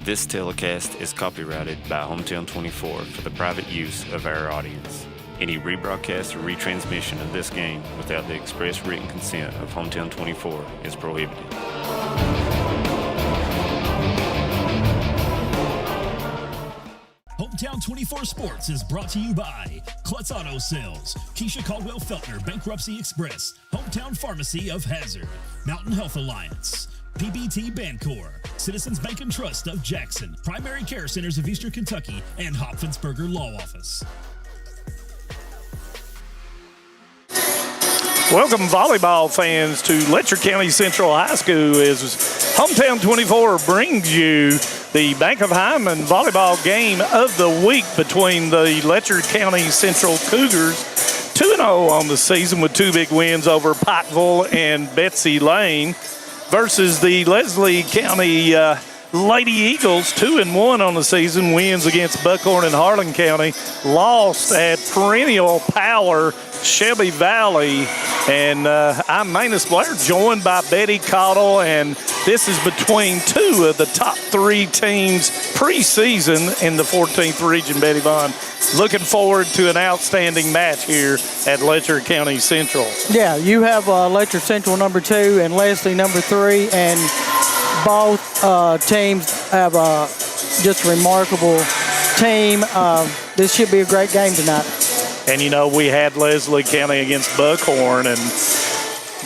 This telecast is copyrighted by Hometown 24 for the private use of our audience. Any rebroadcast or retransmission of this game without the express written consent of Hometown 24 is prohibited. Hometown 24 Sports is brought to you by Klutz Auto Sales, Keisha Caldwell Feltner Bankruptcy Express, Hometown Pharmacy of Hazard, Mountain Health Alliance, PBT Bancorp, Citizens Bank and Trust of Jackson, Primary Care Centers of Eastern Kentucky, and Hopfinsberger Law Office. Welcome, volleyball fans, to Letcher County Central High School as Hometown 24 brings you the Bank of Hyman volleyball game of the week between the Letcher County Central Cougars, 2-0 on the season with two big wins over Pikeville and Betsy Lane, versus the Leslie County Lady Eagles, 2-1 on the season, wins against Buckhorn and Harlan County, lost at perennial power Shelby Valley. And I'm Manus Blair, joined by Betty Cottle, and this is between two of the top three teams preseason in the 14th region, Betty Vaughn. Looking forward to an outstanding match here at Letcher County Central. Yeah, you have Letcher Central number 2 and Leslie number 3, and both teams have just a remarkable team. This should be a great game tonight. And, you know, we had Leslie County against Buckhorn, and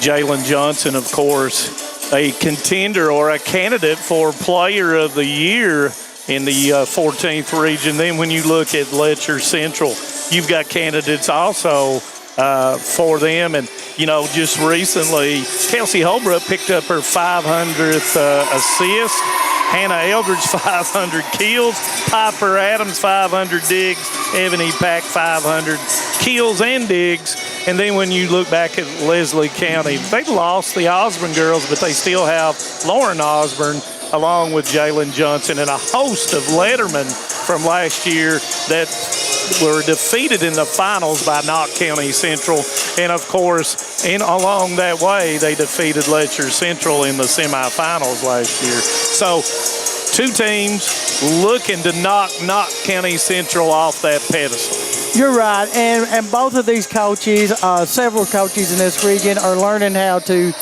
Jalen Johnson, of course, a contender or a candidate for Player of the Year in the 14th region. Then when you look at Letcher Central, you've got candidates also for them. And, you know, just recently, Kelsey Holbrook picked up her 500th assist. Hannah Eldridge, 500 kills. Piper Adams, 500 digs. Ebony Pack, 500 kills and digs. And then when you look back at Leslie County, they lost the Osborne girls, but they still have Lauren Osborne along with Jalen Johnson and a host of lettermen from last year that were defeated in the finals by Knott County Central. And, of course, along that way, they defeated Letcher Central in the semifinals last year. So, two teams looking to knock Knott County Central off that pedestal. You're right, and both of these coaches, several coaches in this region, are learning how to.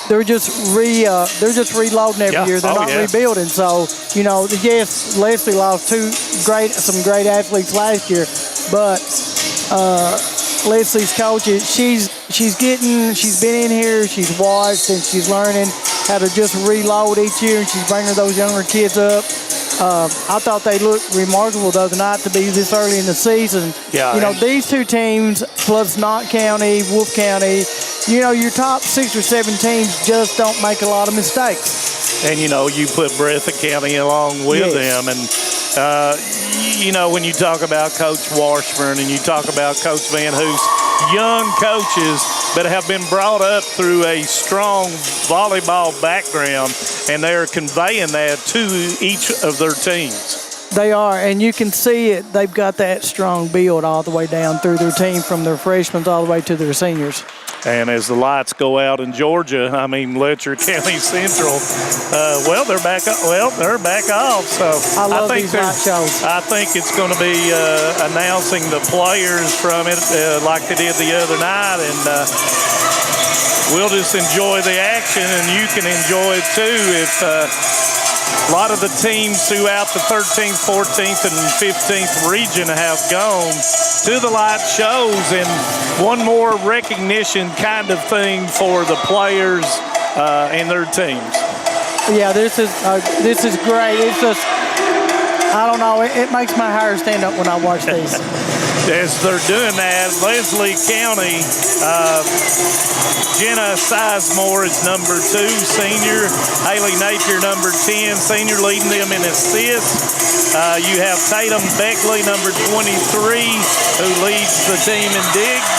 They're just reloading every year. They're not rebuilding. So, you know, yes, Leslie lost some great athletes last year, but Leslie's coach, she's been in here, she's watched, and she's learning how to just reload each year, and she's bringing those younger kids up. I thought they looked remarkable the other night to be this early in the season. Yeah, you know, these two teams, plus Knott County, Wolf County, you know, your top 6 or 7 teams just don't make a lot of mistakes. And, you know, you put Breathitt County along with them. And, you know, when you talk about Coach Washburn and you talk about Coach Van Hoos, young coaches that have been brought up through a strong volleyball background, and they're conveying that to each of their teams. They are, and you can see it. They've got that strong build all the way down through their team, from their freshmen all the way to their seniors. And as the lights go out in Georgia, I mean, Letcher County Central, they're back off. So I think these light shows. I think it's going to be announcing the players from it like they did the other night, and we'll just enjoy the action, and you can enjoy it too if a lot of the teams throughout the 13th, 14th, and 15th region have gone to the light shows, and one more recognition kind of thing for the players and their teams. Yeah, this is great. It's just, I don't know, it makes my hair stand up when I watch these. As they're doing that, Leslie County, Jenna Sizemore is number 2, senior. Haley Napier, number 10, senior, leading them in assists. You have Tatum Beckley, number 23, who leads the team in digs.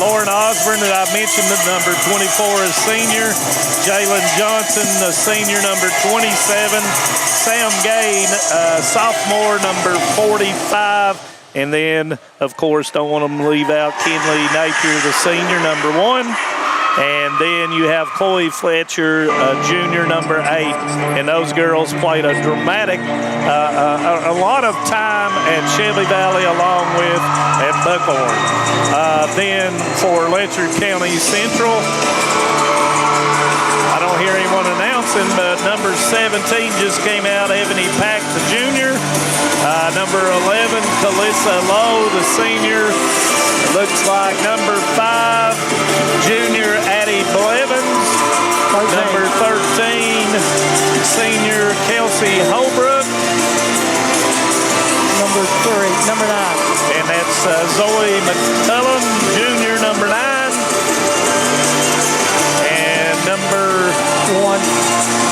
Lauren Osborne, that I mentioned, the number 24, is senior. Jalen Johnson, the senior, number 27. Sam Gain, sophomore, number 45. And then, of course, don't want them to leave out Kinley Napier, the senior, number 1. And then you have Chloe Fletcher, junior, number 8. And those girls played a dramatic, a lot of time at Shelby Valley along with at Buckhorn. Then for Letcher County Central, I don't hear anyone announcing, but number 17 just came out, Ebony Pack, the junior. Number 11, Calissa Lowe, the senior. Looks like number 5, junior Addie Blevins. Number 13, senior Kelsey Holbrook. Number 9. And that's Zoe McCullum, junior, number 9. And number 1.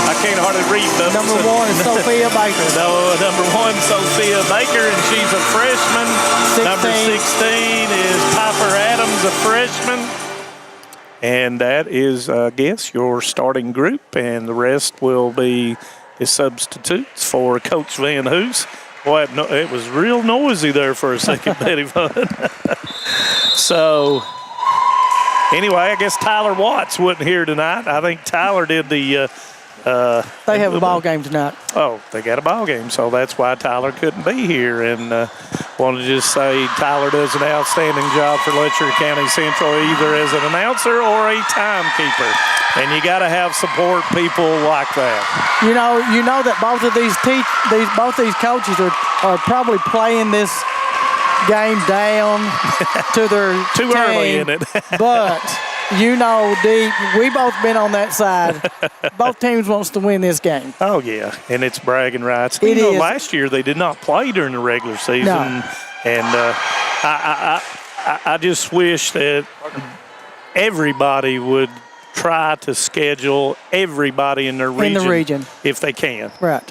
I can't hardly read them. Number 1 is Sophia Baker. No, number 1, Sophia Baker, and she's a freshman. 16. Number 16 is Piper Adams, a freshman. And that is, I guess, your starting group, and the rest will be the substitutes for Coach Van Hoos. Boy, it was real noisy there for a second, Betty Vaughn. So, anyway, I guess Tyler Watts wasn't here tonight. I think Tyler did the they have a ball game tonight. Oh, they got a ball game, so that's why Tyler couldn't be here. And want to just say Tyler does an outstanding job for Letcher County Central, either as an announcer or a timekeeper. And you got to have support people like that. You know that both of these coaches are probably playing this game down to their too team, early in it. But we both been on that side. Both teams wants to win this game. Oh yeah, and it's bragging rights. It is. Last year they did not play during the regular season, no. And I just wish that everybody would try to schedule everybody in their region, if they can. Right.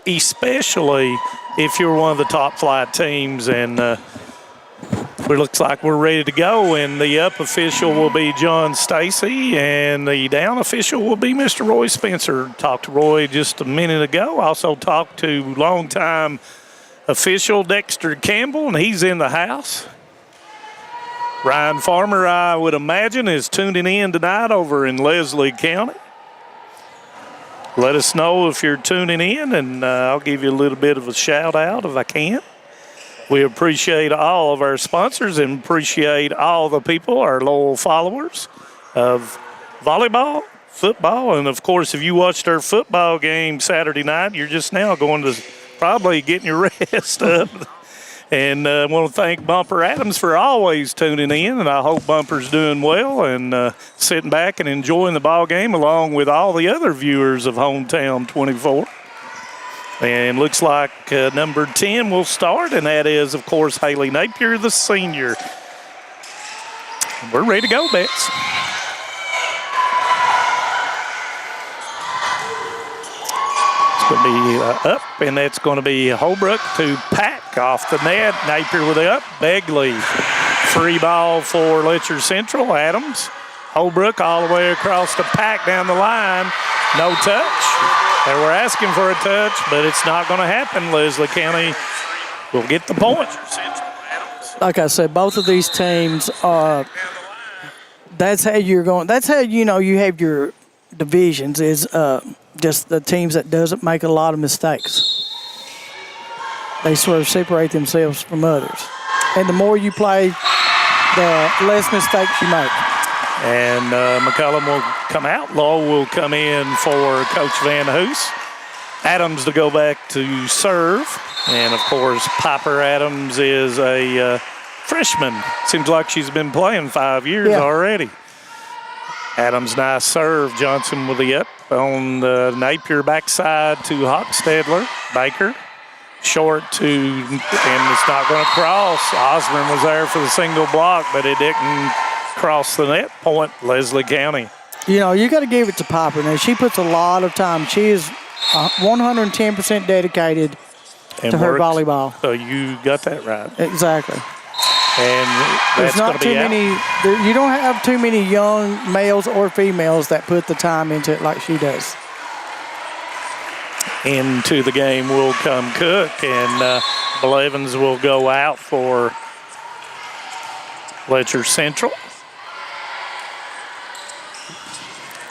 Especially if you're one of the top flight teams, and it looks like we're ready to go. And the up official will be John Stacy, and the down official will be Mr. Roy Spencer. Talked to Roy just a minute ago. Also talked to longtime official Dexter Campbell, and he's in the house. Ryan Farmer, I would imagine, is tuning in tonight over in Leslie County. Let us know if you're tuning in, and I'll give you a little bit of a shout-out if I can. We appreciate all of our sponsors and appreciate all the people, our loyal followers of volleyball, football, and, of course, if you watched our football game Saturday night, you're just now going to probably getting your rest up. And I want to thank Bumper Adams for always tuning in, and I hope Bumper's doing well and sitting back and enjoying the ball game along with all the other viewers of Hometown 24. And looks like number 10 will start, and that is, of course, Haley Napier, the senior. We're ready to go, Bets. Going to be up, and that's going to be Holbrook to Pack off the net. Napier with it up. Begley. Free ball for Letcher Central. Adams. Holbrook all the way across to Pack down the line. No touch. They were asking for a touch, but it's not going to happen. Leslie County will get the point. Like I said, both of these teams are. That's how you're going. That's how you have your divisions is. Just the teams that doesn't make a lot of mistakes. They sort of separate themselves from others. And the more you play, the less mistakes you make. And McCullum will come out. Lowe will come in for Coach Van Hoos. Adams to go back to serve. And, of course, Piper Adams is a freshman. Seems like she's been playing 5 years already. Adams, nice serve. Johnson with the up on the Napier backside to Hochstadler. Baker, short to, and it's not going to cross. Osborne was there for the single block, but it didn't cross the net. Point, Leslie County. You got to give it to Piper. Now, she puts a lot of time. She is 110% dedicated to her volleyball. So you got that right. Exactly. And there's not too many. You don't have too many young males or females that put the time into it like she does. Into the game will come Cook, and Blevins will go out for Letcher Central.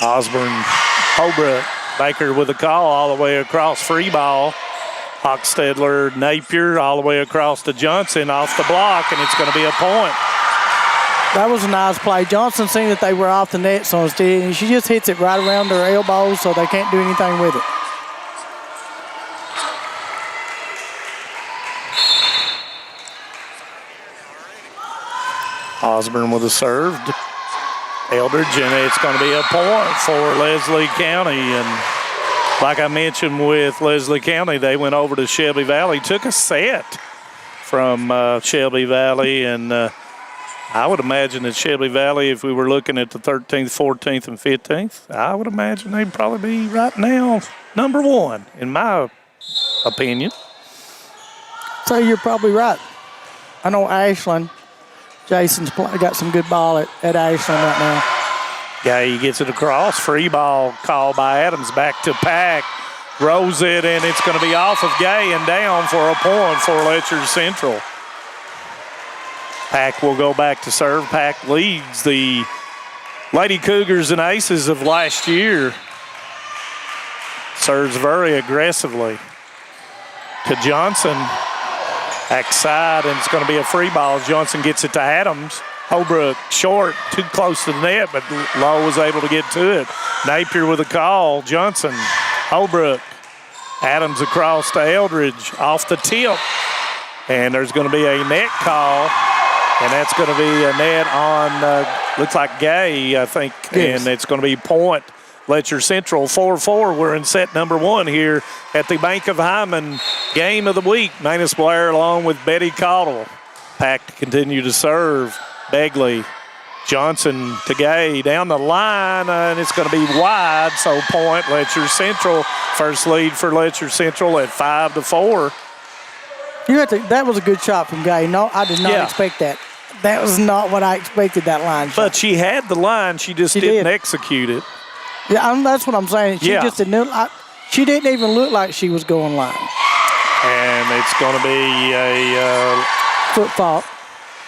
Osborne, Holbrook, Baker with a call all the way across. Free ball. Hochstedler, Napier all the way across to Johnson off the block, and it's going to be a point. That was a nice play. Johnson seen that they were off the net, so instead, she just hits it right around their elbows so they can't do anything with it. Osborne with a serve. Eldridge, and it's going to be a point for Leslie County. And like I mentioned with Leslie County, they went over to Shelby Valley, took a set from Shelby Valley, and I would imagine that Shelby Valley, if we were looking at the 13th, 14th, and 15th, I would imagine they'd probably be right now number one, in my opinion. So you're probably right. I know Ashland. Jason's got some good ball at Ashland right now. Gay gets it across. Free ball called by Adams. Back to Pack. Rolls it, and it's going to be off of Gay and down for a point for Letcher Central. Pack will go back to serve. Pack leads the Lady Cougars and Aces of last year. Serves very aggressively to Johnson. Backside, and it's going to be a free ball. Johnson gets it to Adams. Holbrook short, too close to the net, but Lowe was able to get to it. Napier with a call. Johnson, Holbrook, Adams across to Eldridge, off the tip. And there's going to be a net call, and that's going to be a net on, looks like Gay, I think, yes. And it's going to be point. Letcher Central 4-4. We're in set number one here at the Bank of Hyman game of the week. Manus Blair along with Betty Caudill. Pack to continue to serve. Begley, Johnson to Gay down the line, and it's going to be wide, so point Letcher Central. First lead for Letcher Central at 5-4. That was a good shot from Gay. No, I did not expect that. That was not what I expected, that line shot. But she had the line, she just didn't execute it. Yeah, that's what I'm saying. She just didn't. She didn't even look like she was going line. And it's going to be a foot fault.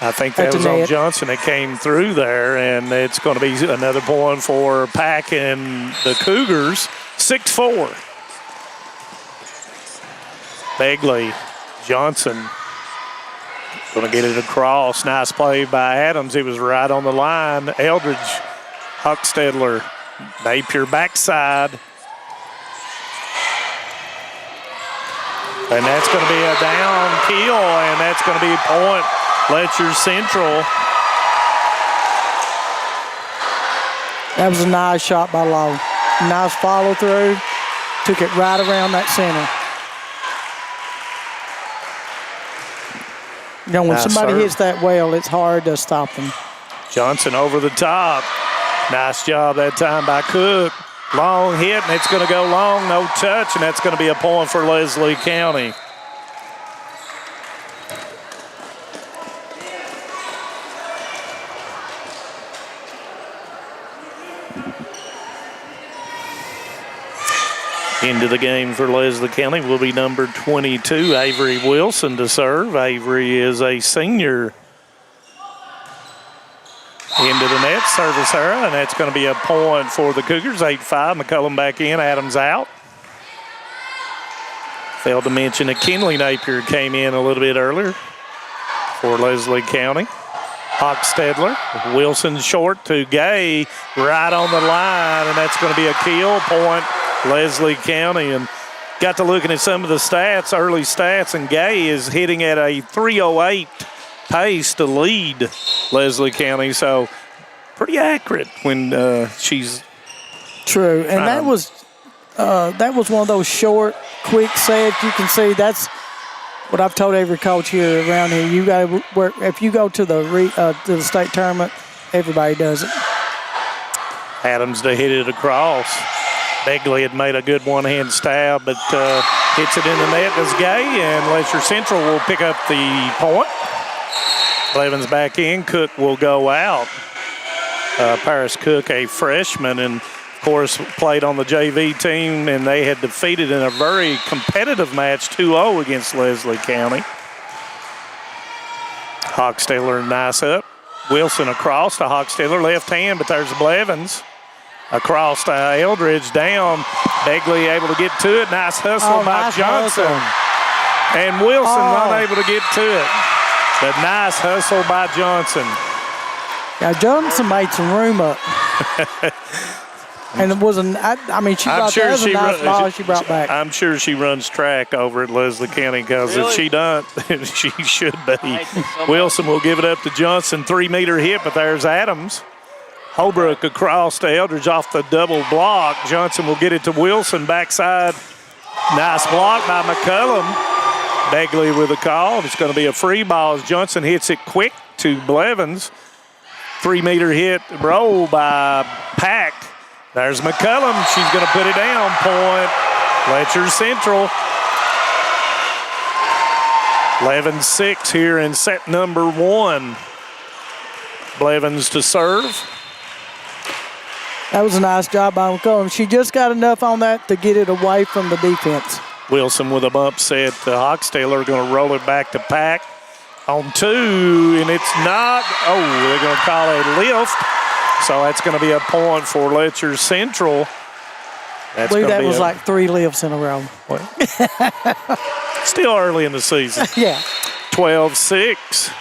I think that was on Johnson that came through there, and it's going to be another point for Pack and the Cougars. 6-4. Begley, Johnson going to get it across. Nice play by Adams. It was right on the line. Eldridge, Huckstedler. Napier backside. And that's going to be a down kill, and that's going to be point Letcher Central. That was a nice shot by Lowe. Nice follow through. Took it right around that center. You know, when somebody hits that well, it's hard to stop them. Johnson over the top. Nice job that time by Cook. Long hit, and it's going to go long, no touch, and that's going to be a point for Leslie County. Into the game for Leslie County will be number 22, Avery Wilson, to serve. Avery is a senior. Into the net, service her, and that's going to be a point for the Cougars. 8-5, McCullum back in, Adams out. Failed to mention that Kinley Napier came in a little bit earlier for Leslie County. Hochstedler, Wilson short to Gay, right on the line, and that's going to be a kill point, Leslie County. And got to looking at some of the stats, early stats, and Gay is hitting at a 3:08 pace to lead Leslie County, so pretty accurate when she's true. And that was one of those short, quick sets. You can see that's what I've told every coach here around here. You got to work. If you go to the state tournament, everybody does it. Adams to hit it across. Begley had made a good one-hand stab, but hits it in the net as Gay, and Letcher Central will pick up the point. Blevins back in. Cook will go out. Paris Cook, a freshman, and of course played on the JV team, and they had defeated in a very competitive match 2-0 against Leslie County. Hochstedler nice up. Wilson across to Hochstedler, left hand, but there's Blevins. Across to Eldridge, down. Begley able to get to it. Nice hustle by nice Johnson. hustle. And Wilson unable to get to it. But nice hustle by Johnson. Yeah, Johnson made some room up. And it wasn't, she brought that was a nice ball she brought back. I'm sure she runs track over at Leslie County because if she doesn't, she should be. Wilson will give it up to Johnson. 3-meter hit, but there's Adams. Holbrook across to Eldridge off the double block. Johnson will get it to Wilson, backside. Nice block by McCullum. Begley with a call. It's going to be a free ball as Johnson hits it quick to Blevins. 3-meter hit, roll by Pack. There's McCullum. She's going to put it down. Point. Letcher Central. 11-6 here in set number 1. Blevins to serve. That was a nice job by McCullum. She just got enough on that to get it away from the defense. Wilson with a bump set. Hochstetler going to roll it back to Pack. On 2, and it's not. Oh, they're going to call a lift. So that's going to be a point for Letcher Central. I believe that was like 3 lifts in a row. Still early in the season. Yeah. 12-6.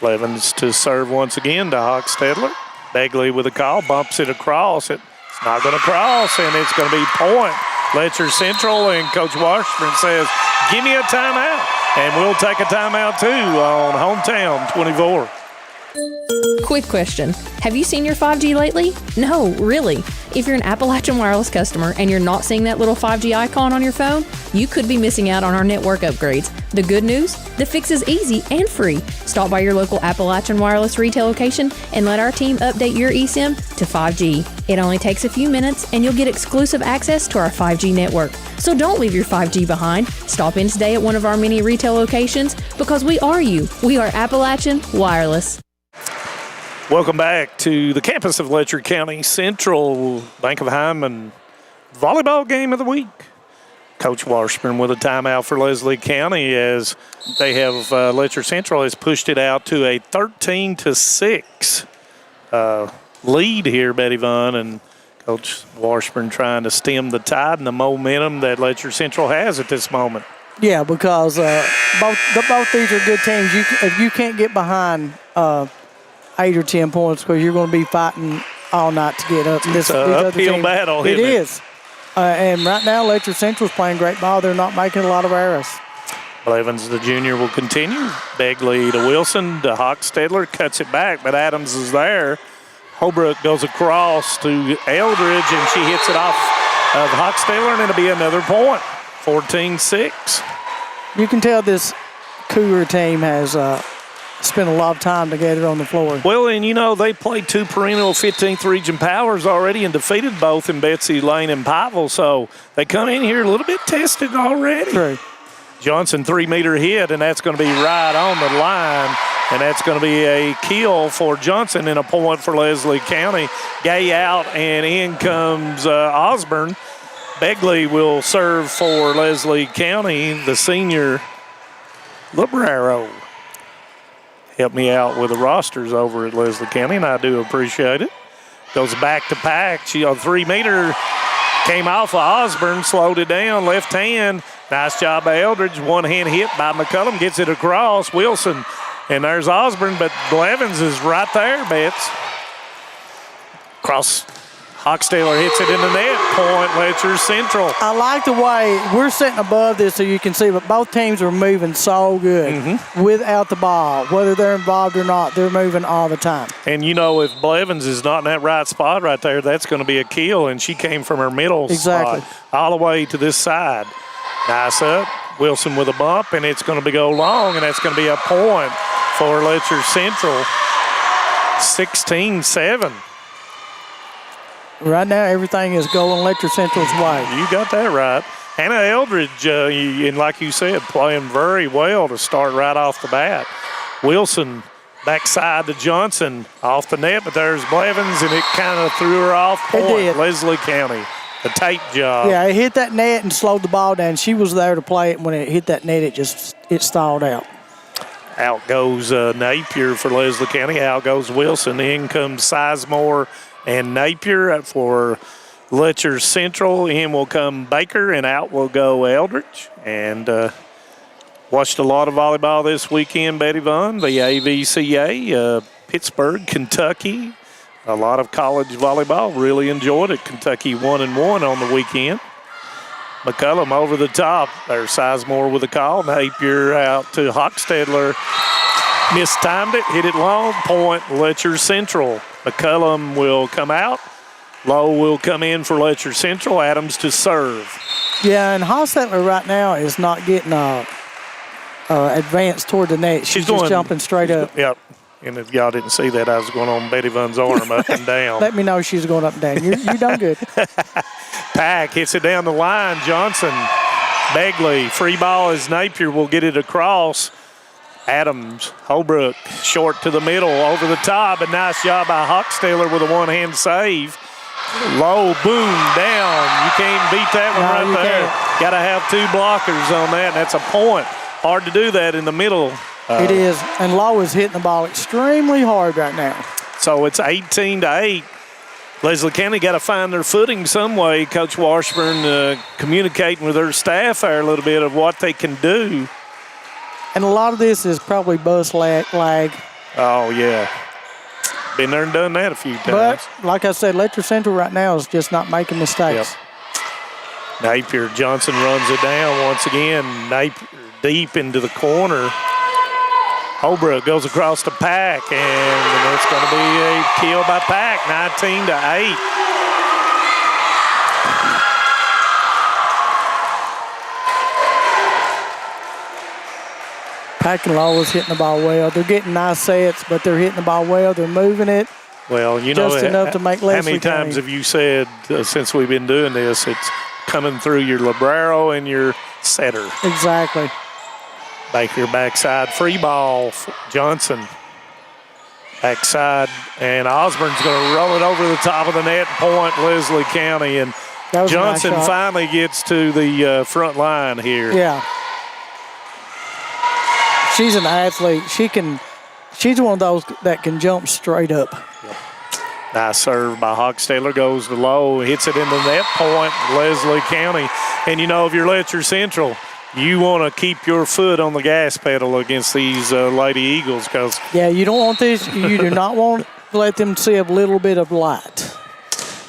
Blevins to serve once again to Hochstetler. Begley with a call, bumps it across. It's not going to cross, and it's going to be point. Letcher Central, and Coach Washburn says, give me a timeout. And we'll take a timeout, too, on Hometown 24. Quick question. Have you seen your 5G lately? No, really. If you're an Appalachian Wireless customer and you're not seeing that little 5G icon on your phone, you could be missing out on our network upgrades. The good news? The fix is easy and free. Stop by your local Appalachian Wireless retail location and let our team update your eSIM to 5G. It only takes a few minutes and you'll get exclusive access to our 5G network. So don't leave your 5G behind. Stop in today at one of our many retail locations because we are you. We are Appalachian Wireless. Welcome back to the campus of Letcher County Central. Bank of Hyman volleyball game of the week. Coach Washburn with a timeout for Leslie County as they have Letcher Central has pushed it out to a 13-6 lead here, Betty Vaughn, and Coach Washburn trying to stem the tide and the momentum that Letcher Central has at this moment. Yeah, because both these are good teams. If you can't get behind 8 or 10 points, because you're going to be fighting all night to get up. It's an uphill battle. It is. And right now, Letcher Central's playing great ball. They're not making a lot of errors. Blevins, the junior, will continue. Begley to Wilson to Hochstetler, cuts it back, but Adams is there. Holbrook goes across to Eldridge, and she hits it off of Hochstetler, and it'll be another point. 14-6. You can tell this Cougar team has spent a lot of time together on the floor. Well, and you know, they played 2 perennial 15th region powers already and defeated both in Betsy Lane and Pikeville, so they come in here a little bit tested already. True. Johnson 3-meter hit, and that's going to be right on the line, and that's going to be a kill for Johnson and a point for Leslie County. Gay out, and in comes Osborne. Begley will serve for Leslie County, the senior Librero. Help me out with the rosters over at Leslie County, and I do appreciate it. Goes back to Pack. She on 3-meter came off of Osborne, slowed it down, left hand. Nice job by Eldridge. One-hand hit by McCullum, gets it across. Wilson, and there's Osborne, but Blevins is right there, Betts. Cross. Hochstetler hits it in the net. Point, Letcher Central. I like the way we're sitting above this so you can see, but both teams are moving so good without the ball. Whether they're involved or not, they're moving all the time. And, you know, if Blevins is not in that right spot right there, that's going to be a kill, and she came from her middle spot all the way to this side. Nice up. Wilson with a bump, and it's going to go long, and that's going to be a point for Letcher Central. 16-7. Right now, everything is going Letcher Central's way. You got that right. Hannah Eldridge, and like you said, playing very well to start right off the bat. Wilson backside to Johnson off the net, but there's Blevins, and it kind of threw her off point. It did. Leslie County, the tape job. Yeah, it hit that net and slowed the ball down. She was there to play it, and when it hit that net, it stalled out. Out goes Napier for Leslie County. Out goes Wilson. In comes Sizemore and Napier. For Letcher Central, in will come Baker, and out will go Eldridge. And watched a lot of volleyball this weekend, Betty Vaughn, the AVCA, Pittsburgh, Kentucky. A lot of college volleyball. Really enjoyed it. Kentucky 1-1 on the weekend. McCullum over the top. There's Sizemore with a call. Napier out to Hochstedler. Mistimed it, hit it long. Point, Letcher Central. McCullum will come out. Lowe will come in for Letcher Central. Adams to serve. Yeah, and Hochstedler right now is not getting advanced toward the net. She's just jumping straight up. Yep. And if y'all didn't see that, I was going on Betty Vaughn's arm up and down. Let me know she's going up and down. You're done good. Pack hits it down the line. Johnson, Begley, free ball as Napier will get it across. Adams, Holbrook, short to the middle, over the top. A nice job by Hochstedler with a one-hand save. Low, boom, down. You can't beat that one right there. Got to have two blockers on that, and that's a point. Hard to do that in the middle. It is, and Lowe is hitting the ball extremely hard right now. So it's 18-8. Leslie County got to find their footing some way. Coach Washburn communicating with her staff there a little bit of what they can do. And a lot of this is probably bus lag. Oh, yeah. Been there and done that a few times. But, like I said, Letcher Central right now is just not making mistakes. Yep. Napier, Johnson runs it down once again. Napier deep into the corner. Holbrook goes across to Pack, and it's going to be a kill by Pack, 19-8. Pack and Lowe is hitting the ball well. They're getting nice sets, but they're hitting the ball well. They're moving it. Well, you know, just enough to make Leslie how many times have you said since we've been doing this, it's coming through your libero and your setter. Exactly. Baker backside, free ball, Johnson. Backside, and Osborne's going to roll it over the top of the net, point, Leslie County. And Johnson nice finally gets to the front line here. Yeah. She's an athlete. She's one of those that can jump straight up. Yep. Nice serve by Hochstedler, goes to Lowe, hits it into the net, point, Leslie County. And you know, if you're Letcher Central, you want to keep your foot on the gas pedal against these Lady Eagles because you don't want this. You do not want to let them see a little bit of light.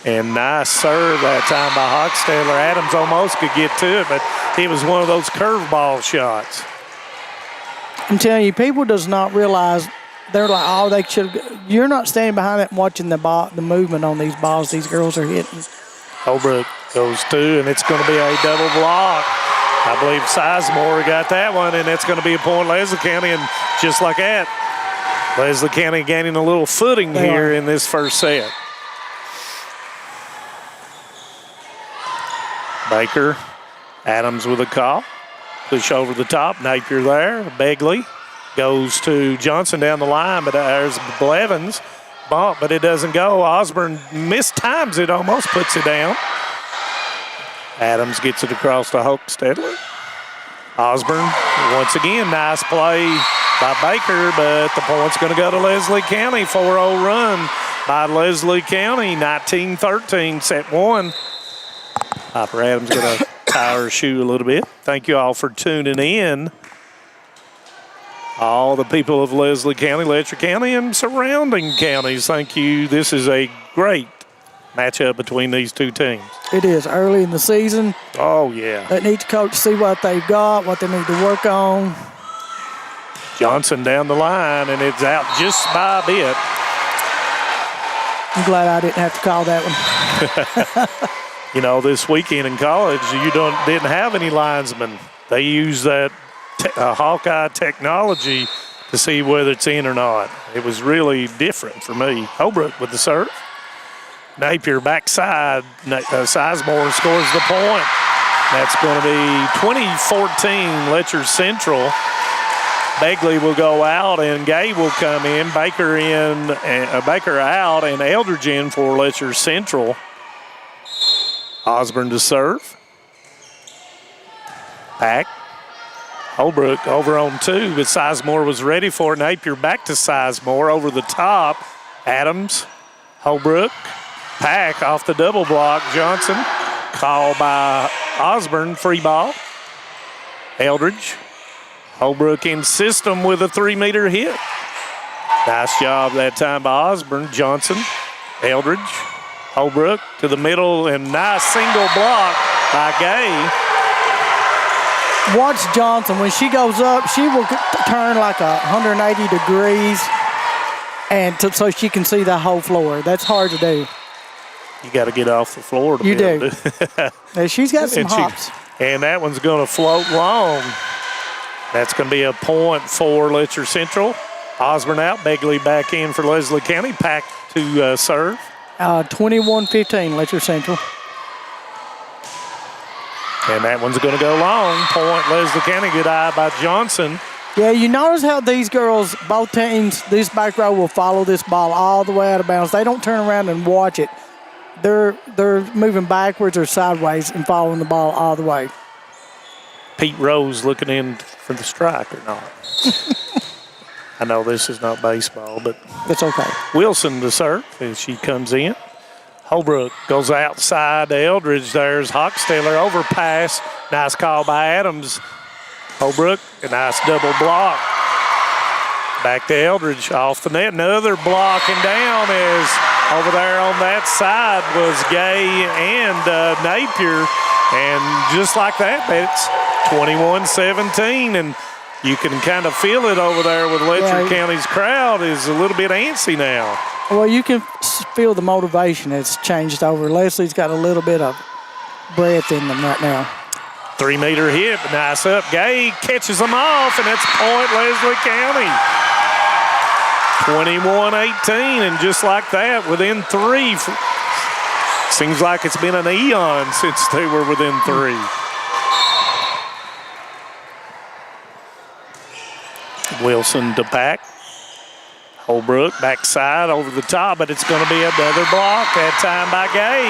And nice serve that time by Hochstedler. Adams almost could get to it, but it was one of those curveball shots. I'm telling you, people does not realize they're like, oh, they should. You're not standing behind it and watching the movement on these balls these girls are hitting. Holbrook goes to, and it's going to be a double block. I believe Sizemore got that one, and it's going to be a point Leslie County. And just like that, Leslie County gaining a little footing here in this first set. Baker, Adams with a call. Push over the top, Napier there. Begley goes to Johnson down the line, but there's Blevins. Bump, but it doesn't go. Osborne mistimes it, almost puts it down. Adams gets it across to Hochstedler. Osborne, once again, nice play by Baker, but the point's going to go to Leslie County. 4-0 run by Leslie County, 19-13, set one. Hopper Adams going to tie her shoe a little bit. Thank you all for tuning in. All the people of Leslie County, Letcher County, and surrounding counties, thank you. This is a great matchup between these two teams. It is early in the season. Oh, yeah. Let each coach see what they've got, what they need to work on. Johnson down the line, and it's out just by a bit. I'm glad I didn't have to call that one. You know, this weekend in college, didn't have any linesmen. They use that Hawkeye technology to see whether it's in or not. It was really different for me. Holbrook with the serve. Napier backside. Sizemore scores the point. That's going to be 20-14 Letcher Central. Begley will go out and Gay will come in. Baker out and Eldridge in for Letcher Central. Osborne to serve. Pack. Holbrook over on two, but Sizemore was ready for it. Napier back to Sizemore over the top. Adams, Holbrook, Pack off the double block. Johnson called by Osborne, free ball. Eldridge. Holbrook in system with a 3-meter hit. Nice job that time by Osborne. Johnson, Eldridge, Holbrook to the middle, and nice single block by Gay. Watch Johnson. When she goes up, she will turn like 180 degrees and so she can see the whole floor. That's hard to do. You got to get off the floor to you be able do. to. Yeah, she's got some hops. And that one's going to float long. That's going to be a point for Letcher Central. Osborne out, Begley back in for Leslie County. Pack to serve. 21-15, Letcher Central. And that one's going to go long. Point Leslie County. Good eye by Johnson. Yeah, you notice how these girls, both teams, this back row will follow this ball all the way out of bounds. They don't turn around and watch it. They're moving backwards or sideways and following the ball all the way. Pete Rose looking in for the strike or not. I know this is not baseball, but it's okay. Wilson to serve as she comes in. Holbrook goes outside to Eldridge. There's Hochsteller, overpass. Nice call by Adams. Holbrook, a nice double block. Back to Eldridge off the net. Another block and down is over there on that side was Gay and Napier. And just like that, it's 21-17. And you can kind of feel it over there with Letcher County's crowd is a little bit antsy now. Well, you can feel the motivation that's changed over. Leslie's got a little bit of breath in them right now. 3-meter hit, nice up. Gay catches them off, and it's point Leslie County. 21-18, and just like that, within 3. Seems like it's been an eon since they were within 3. Wilson to Pack. Holbrook backside over the top, but it's going to be another block that time by Gay,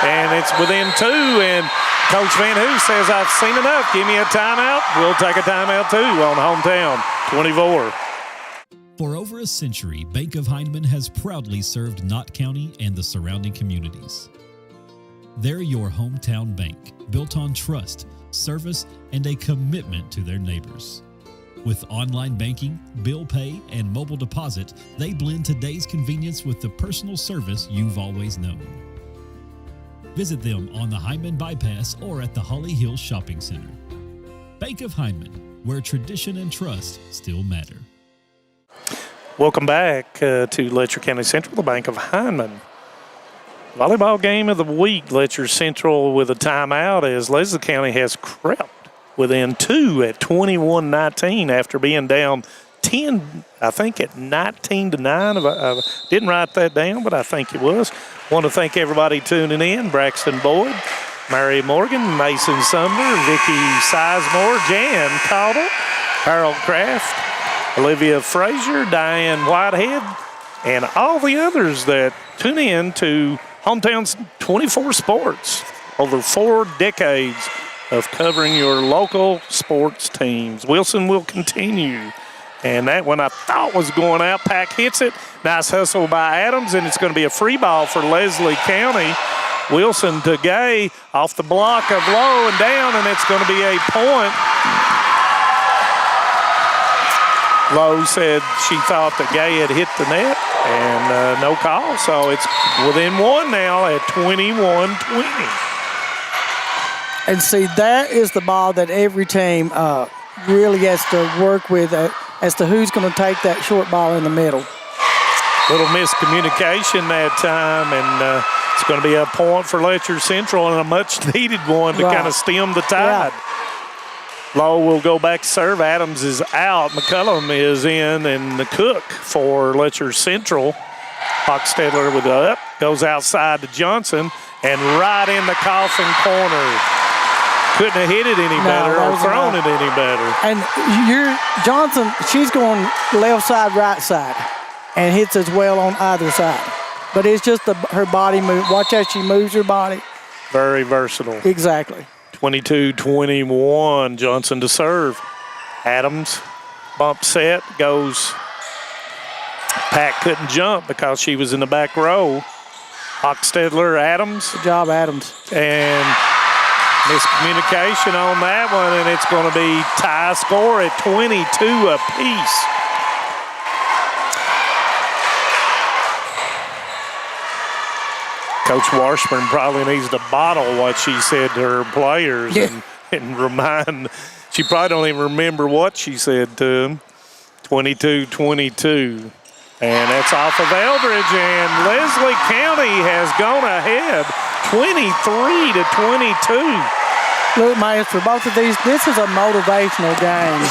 and it's within 2. And Coach Van Hoos says, "I've seen enough. Give me a timeout." We'll take a timeout too on hometown 24. For over a century, Bank of Hindman has proudly served Knott County and the surrounding communities. They're your hometown bank, built on trust, service, and a commitment to their neighbors. With online banking, bill pay, and mobile deposit, they blend today's convenience with the personal service you've always known. Visit them on the Hyman Bypass or at the Holly Hills Shopping Center. Bank of Hyman, where tradition and trust still matter. Welcome back to Letcher County Central, the Bank of Hyman. Volleyball game of the week, Letcher Central with a timeout as Leslie County has crept within 2 at 21-19 after being down 10, I think at 19-9. I didn't write that down, but I think it was. Want to thank everybody tuning in. Braxton Boyd, Mary Morgan, Mason Sumner, Vicky Sizemore, Jan Caudill, Harold Kraft, Olivia Frazier, Diane Whitehead, and all the others that tune in to Hometown's 24 Sports. Over 4 decades of covering your local sports teams. Wilson will continue. And that one I thought was going out. Pack hits it. Nice hustle by Adams, and it's going to be a free ball for Leslie County. Wilson to Gay off the block of low and down, and it's going to be a point. Lowe said she thought that Gay had hit the net, and no call. So it's within 1 now at 21-20. And see, that is the ball that every team really has to work with as to who's going to take that short ball in the middle. Little miscommunication that time, and it's going to be a point for Letcher Central and a much-needed one to kind of stem the tide. Yeah. Lowe will go back to serve. Adams is out. McCullum is in, and the Cook for Letcher Central. Hochstedler with the up, goes outside to Johnson, and right in the coffin corner. Couldn't have hit it any better or thrown it any better. And Johnson, she's going left side, right side, and hits as well on either side. But it's just her body move. Watch how she moves her body. Very versatile. Exactly. 22-21, Johnson to serve. Adams, bump set, goes. Pack couldn't jump because she was in the back row. Hochstedler, Adams. Good job, Adams. And miscommunication on that one, and it's going to be tie score at 22 apiece. Coach Washburn probably needs to bottle what she said to her players and remind. She probably don't even remember what she said to them. 22-22. And that's off of Eldridge, and Leslie County has gone ahead 23-22. Look, Master, both of these, this is a motivational game.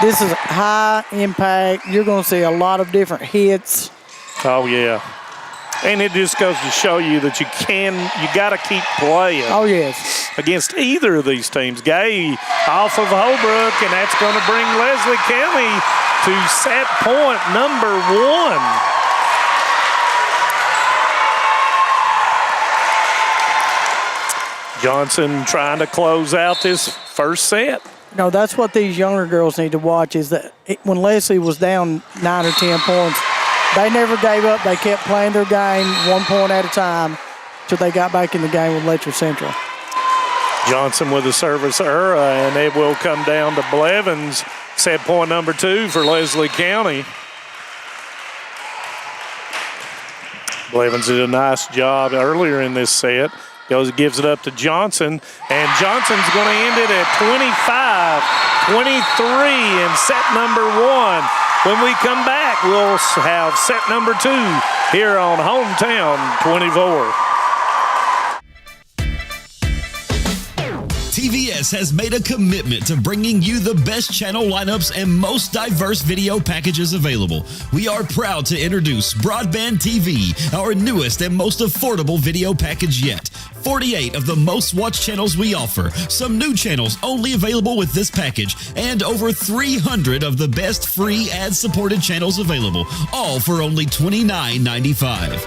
This is high impact. You're going to see a lot of different hits. Oh, yeah. And it just goes to show you that you got to keep playing. Oh, yes. Against either of these teams. Gay off of Holbrook, and that's going to bring Leslie County to set point number 1. Johnson trying to close out this first set. No, that's what these younger girls need to watch is that when Leslie was down 9 or 10 points, they never gave up. They kept playing their game 1 point at a time until they got back in the game with Letcher Central. Johnson with a service error, and it will come down to Blevins. Set point number 2 for Leslie County. Blevins did a nice job earlier in this set. Gives it up to Johnson, and Johnson's going to end it at 25-23 in set number 1. When we come back, we'll have set number 2 here on Hometown 24. TVS has made a commitment to bringing you the best channel lineups and most diverse video packages available. We are proud to introduce Broadband TV, our newest and most affordable video package yet. 48 of the most watched channels we offer, some new channels only available with this package, and over 300 of the best free ad-supported channels available, all for only $29.95.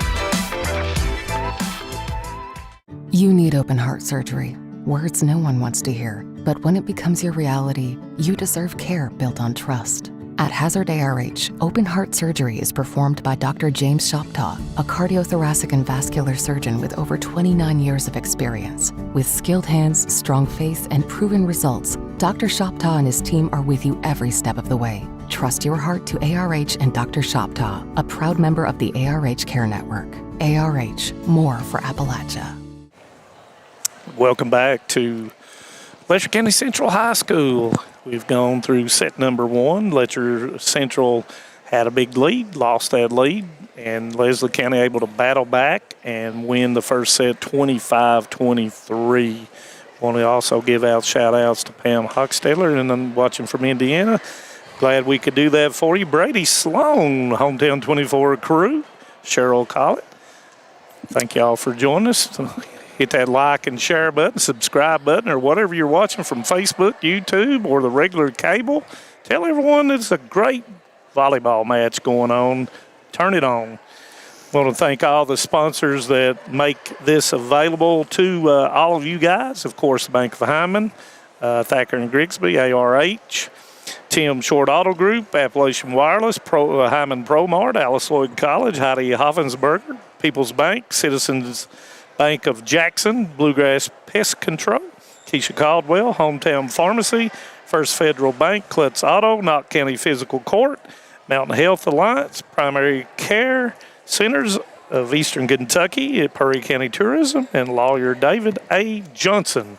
You need open heart surgery. Words no one wants to hear, but when it becomes your reality, you deserve care built on trust. At Hazard ARH, open heart surgery is performed by Dr. James Shoptaw, a cardiothoracic and vascular surgeon with over 29 years of experience. With skilled hands, strong faith, and proven results, Dr. Shoptaw and his team are with you every step of the way. Trust your heart to ARH and Dr. Shoptaw, a proud member of the ARH Care Network. ARH, more for Appalachia. Welcome back to Letcher County Central High School. We've gone through set number 1. Letcher Central had a big lead, lost that lead, and Leslie County able to battle back and win the first set 25-23. Want to also give out shout-outs to Pam Hochstedler, and I'm watching from Indiana. Glad we could do that for you. Brady Sloan, Hometown 24 crew, Cheryl Collett. Thank y'all for joining us. Hit that like and share button, subscribe button, or whatever you're watching from Facebook, YouTube, or the regular cable. Tell everyone it's a great volleyball match going on. Turn it on. I want to thank all the sponsors that make this available to all of you guys. Of course, the Bank of Hyman, Thacker and Grigsby, ARH, Tim Short Auto Group, Appalachian Wireless, Hyman ProMart, Alice Lloyd College, Heidi Hoffensberger, People's Bank, Citizens Bank of Jackson, Bluegrass Pest Control, Keisha Caldwell, Hometown Pharmacy, First Federal Bank, Klutz Auto, Knott County Physical Court, Mountain Health Alliance, Primary Care Centers of Eastern Kentucky, Perry County Tourism, and lawyer David A. Johnson.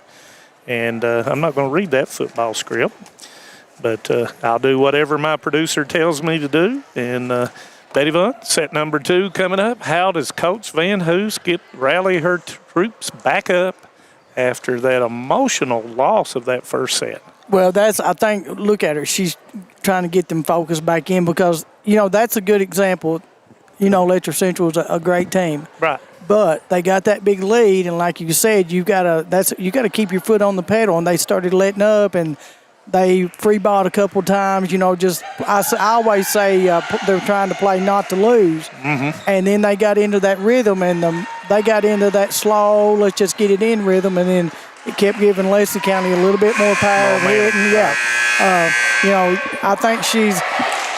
And I'm not going to read that football script, but I'll do whatever my producer tells me to do. And Betty Vaughn, set number 2 coming up. How does Coach Van Hoos rally her troops back up after that emotional loss of that first set? Well, I think, look at her. She's trying to get them focused back in because, that's a good example. Letcher Central is a great team. Right. But they got that big lead, and like you said, you got to keep your foot on the pedal, and they started letting up, and they free balled a couple times, I always say they're trying to play not to lose. Mm-hmm. And then they got into that rhythm, and they got into that slow, let's just get it in rhythm, and then it kept giving Leslie County a little bit more power. I think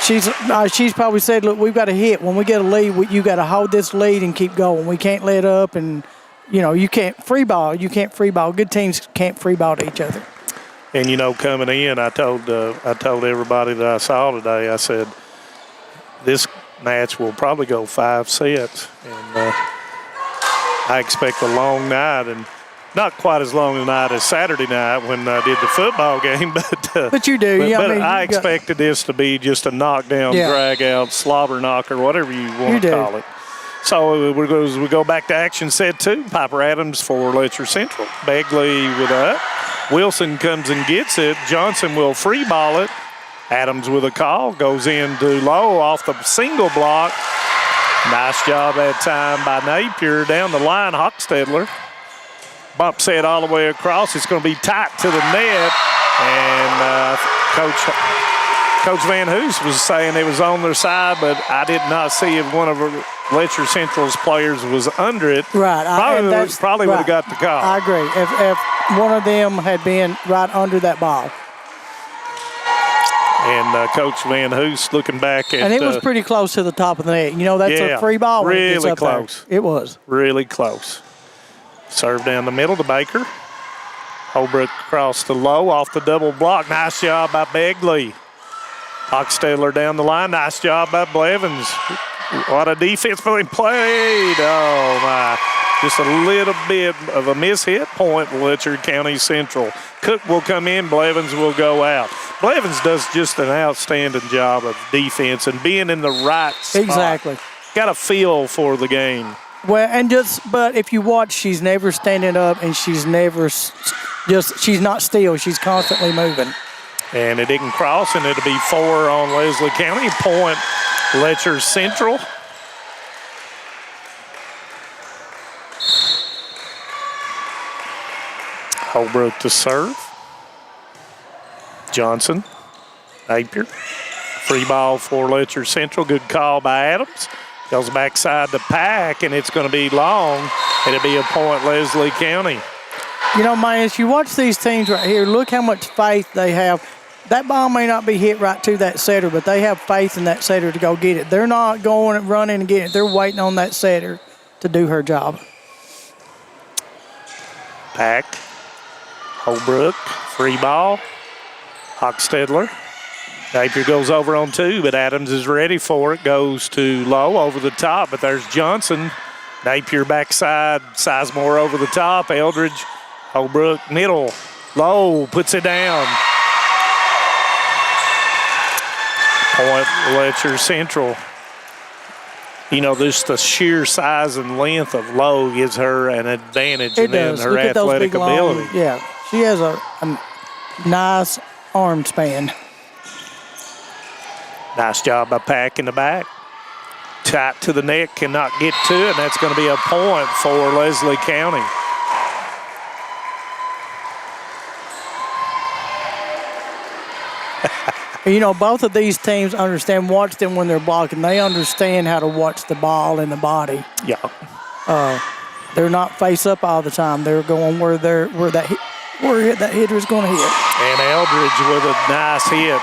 she's probably said, look, we've got to hit. When we get a lead, you got to hold this lead and keep going. We can't let up, and, you can't free ball. You can't free ball. Good teams can't free ball to each other. And, coming in, I told everybody that I saw today, I said, this match will probably go 5 sets. And I expect a long night, and not quite as long a night as Saturday night when I did the football game. But you do. I expected this to be just a knockdown, drag-out, slobber knocker, whatever you want to call it. So we go back to action set 2. Piper Adams for Letcher Central. Begley with a up. Wilson comes and gets it. Johnson will free ball it. Adams with a call. Goes into low off the single block. Nice job that time by Napier. Down the line, Hochstedler. Bumps it all the way across. It's going to be tight to the net. And Coach Van Hoos was saying it was on their side, but I did not see if one of Letcher Central's players was under it. Right. Probably would have got the call. I agree. If one of them had been right under that ball. And Coach Van Hoos looking back at... And it was pretty close to the top of the net. That's a free ball when it gets up close. There. It was. Really close. Serve down the middle to Baker. Holbrook across the low off the double block. Nice job by Begley. Hochstedler down the line. Nice job by Blevins. What a defense being played. Oh, my. Just a little bit of a mishit point for Letcher County Central. Cook will come in. Blevins will go out. Blevins does just an outstanding job of defense and being in the right spot. Exactly. Got a feel for the game. Well, but if you watch, she's never standing up and she's never she's not still. She's constantly moving. And it didn't cross, and it'll be 4 on Leslie County. Point Letcher Central. Holbrook to serve. Johnson. Napier. Free ball for Letcher Central. Good call by Adams. Goes backside to Pack, and it's going to be long. It'll be a point Leslie County. Man, as you watch these teams right here, look how much faith they have. That ball may not be hit right to that setter, but they have faith in that setter to go get it. They're not going and running and getting it. They're waiting on that setter to do her job. Pack. Holbrook. Free ball. Hochstedler. Napier goes over on 2, but Adams is ready for it. Goes to low over the top, but there's Johnson. Napier backside. Sizemore over the top. Eldridge. Holbrook. Middle. Low. Puts it down. Point Letcher Central. Just the sheer size and length of Lowe gives her an advantage in her athletic ability. Yeah, she has a nice arm span. Nice job by Pack in the back. Tight to the net, cannot get to it, and that's going to be a point for Leslie County. Both of these teams watch them when they're blocking. They understand how to watch the ball and the body. Yeah. They're not face up all the time. They're going where that hitter is going to hit. And Eldridge with a nice hit.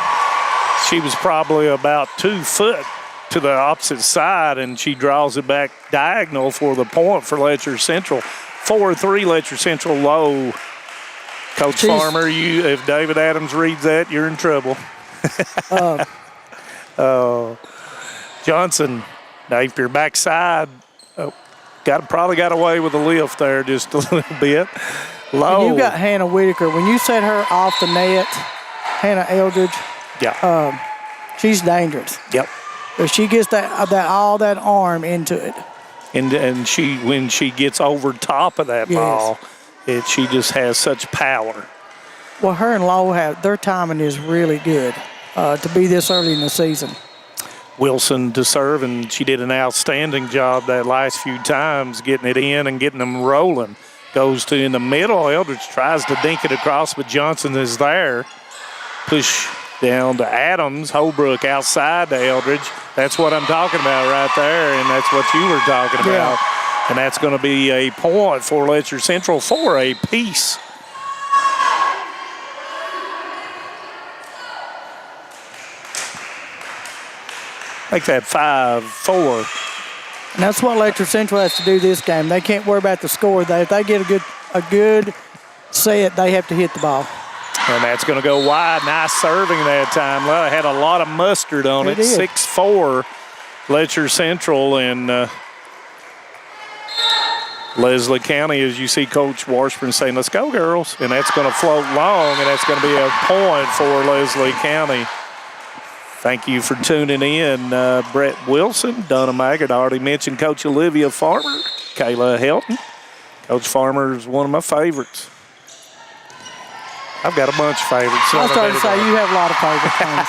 She was probably about 2 foot to the opposite side, and she draws it back diagonal for the point for Letcher Central. 4-3 Letcher Central low. Coach Farmer, if David Adams reads that, you're in trouble. Johnson, Napier backside. Probably got away with a lift there just a little bit. Low. And you got Hannah Whitaker. When you set her off the net, Hannah Eldridge, she's dangerous. Yep. If she gets all that arm into it. And when she gets over top of that ball, she just has such power. Well, her and Lowe their timing is really good to be this early in the season. Wilson to serve, and she did an outstanding job that last few times getting it in and getting them rolling. Goes to in the middle. Eldridge tries to dink it across, but Johnson is there. Push down to Adams. Holbrook outside to Eldridge. That's what I'm talking about right there, and that's what you were talking about. And that's going to be a point for Letcher Central for a piece. Make that 5-4. And that's what Letcher Central has to do this game. They can't worry about the score. If they get a good set, they have to hit the ball. And that's going to go wide. Nice serving that time. Well, it had a lot of mustard on it. 6-4, Letcher Central. And Leslie County, as you see Coach Washburn saying, let's go, girls. And that's going to float long, and that's going to be a point for Leslie County. Thank you for tuning in. Brett Wilson, Donna Maggard. I already mentioned Coach Olivia Farmer, Kayla Helton. Coach Farmer is one of my favorites. I've got a bunch of favorites. I was starting to say you have a lot of favorite things.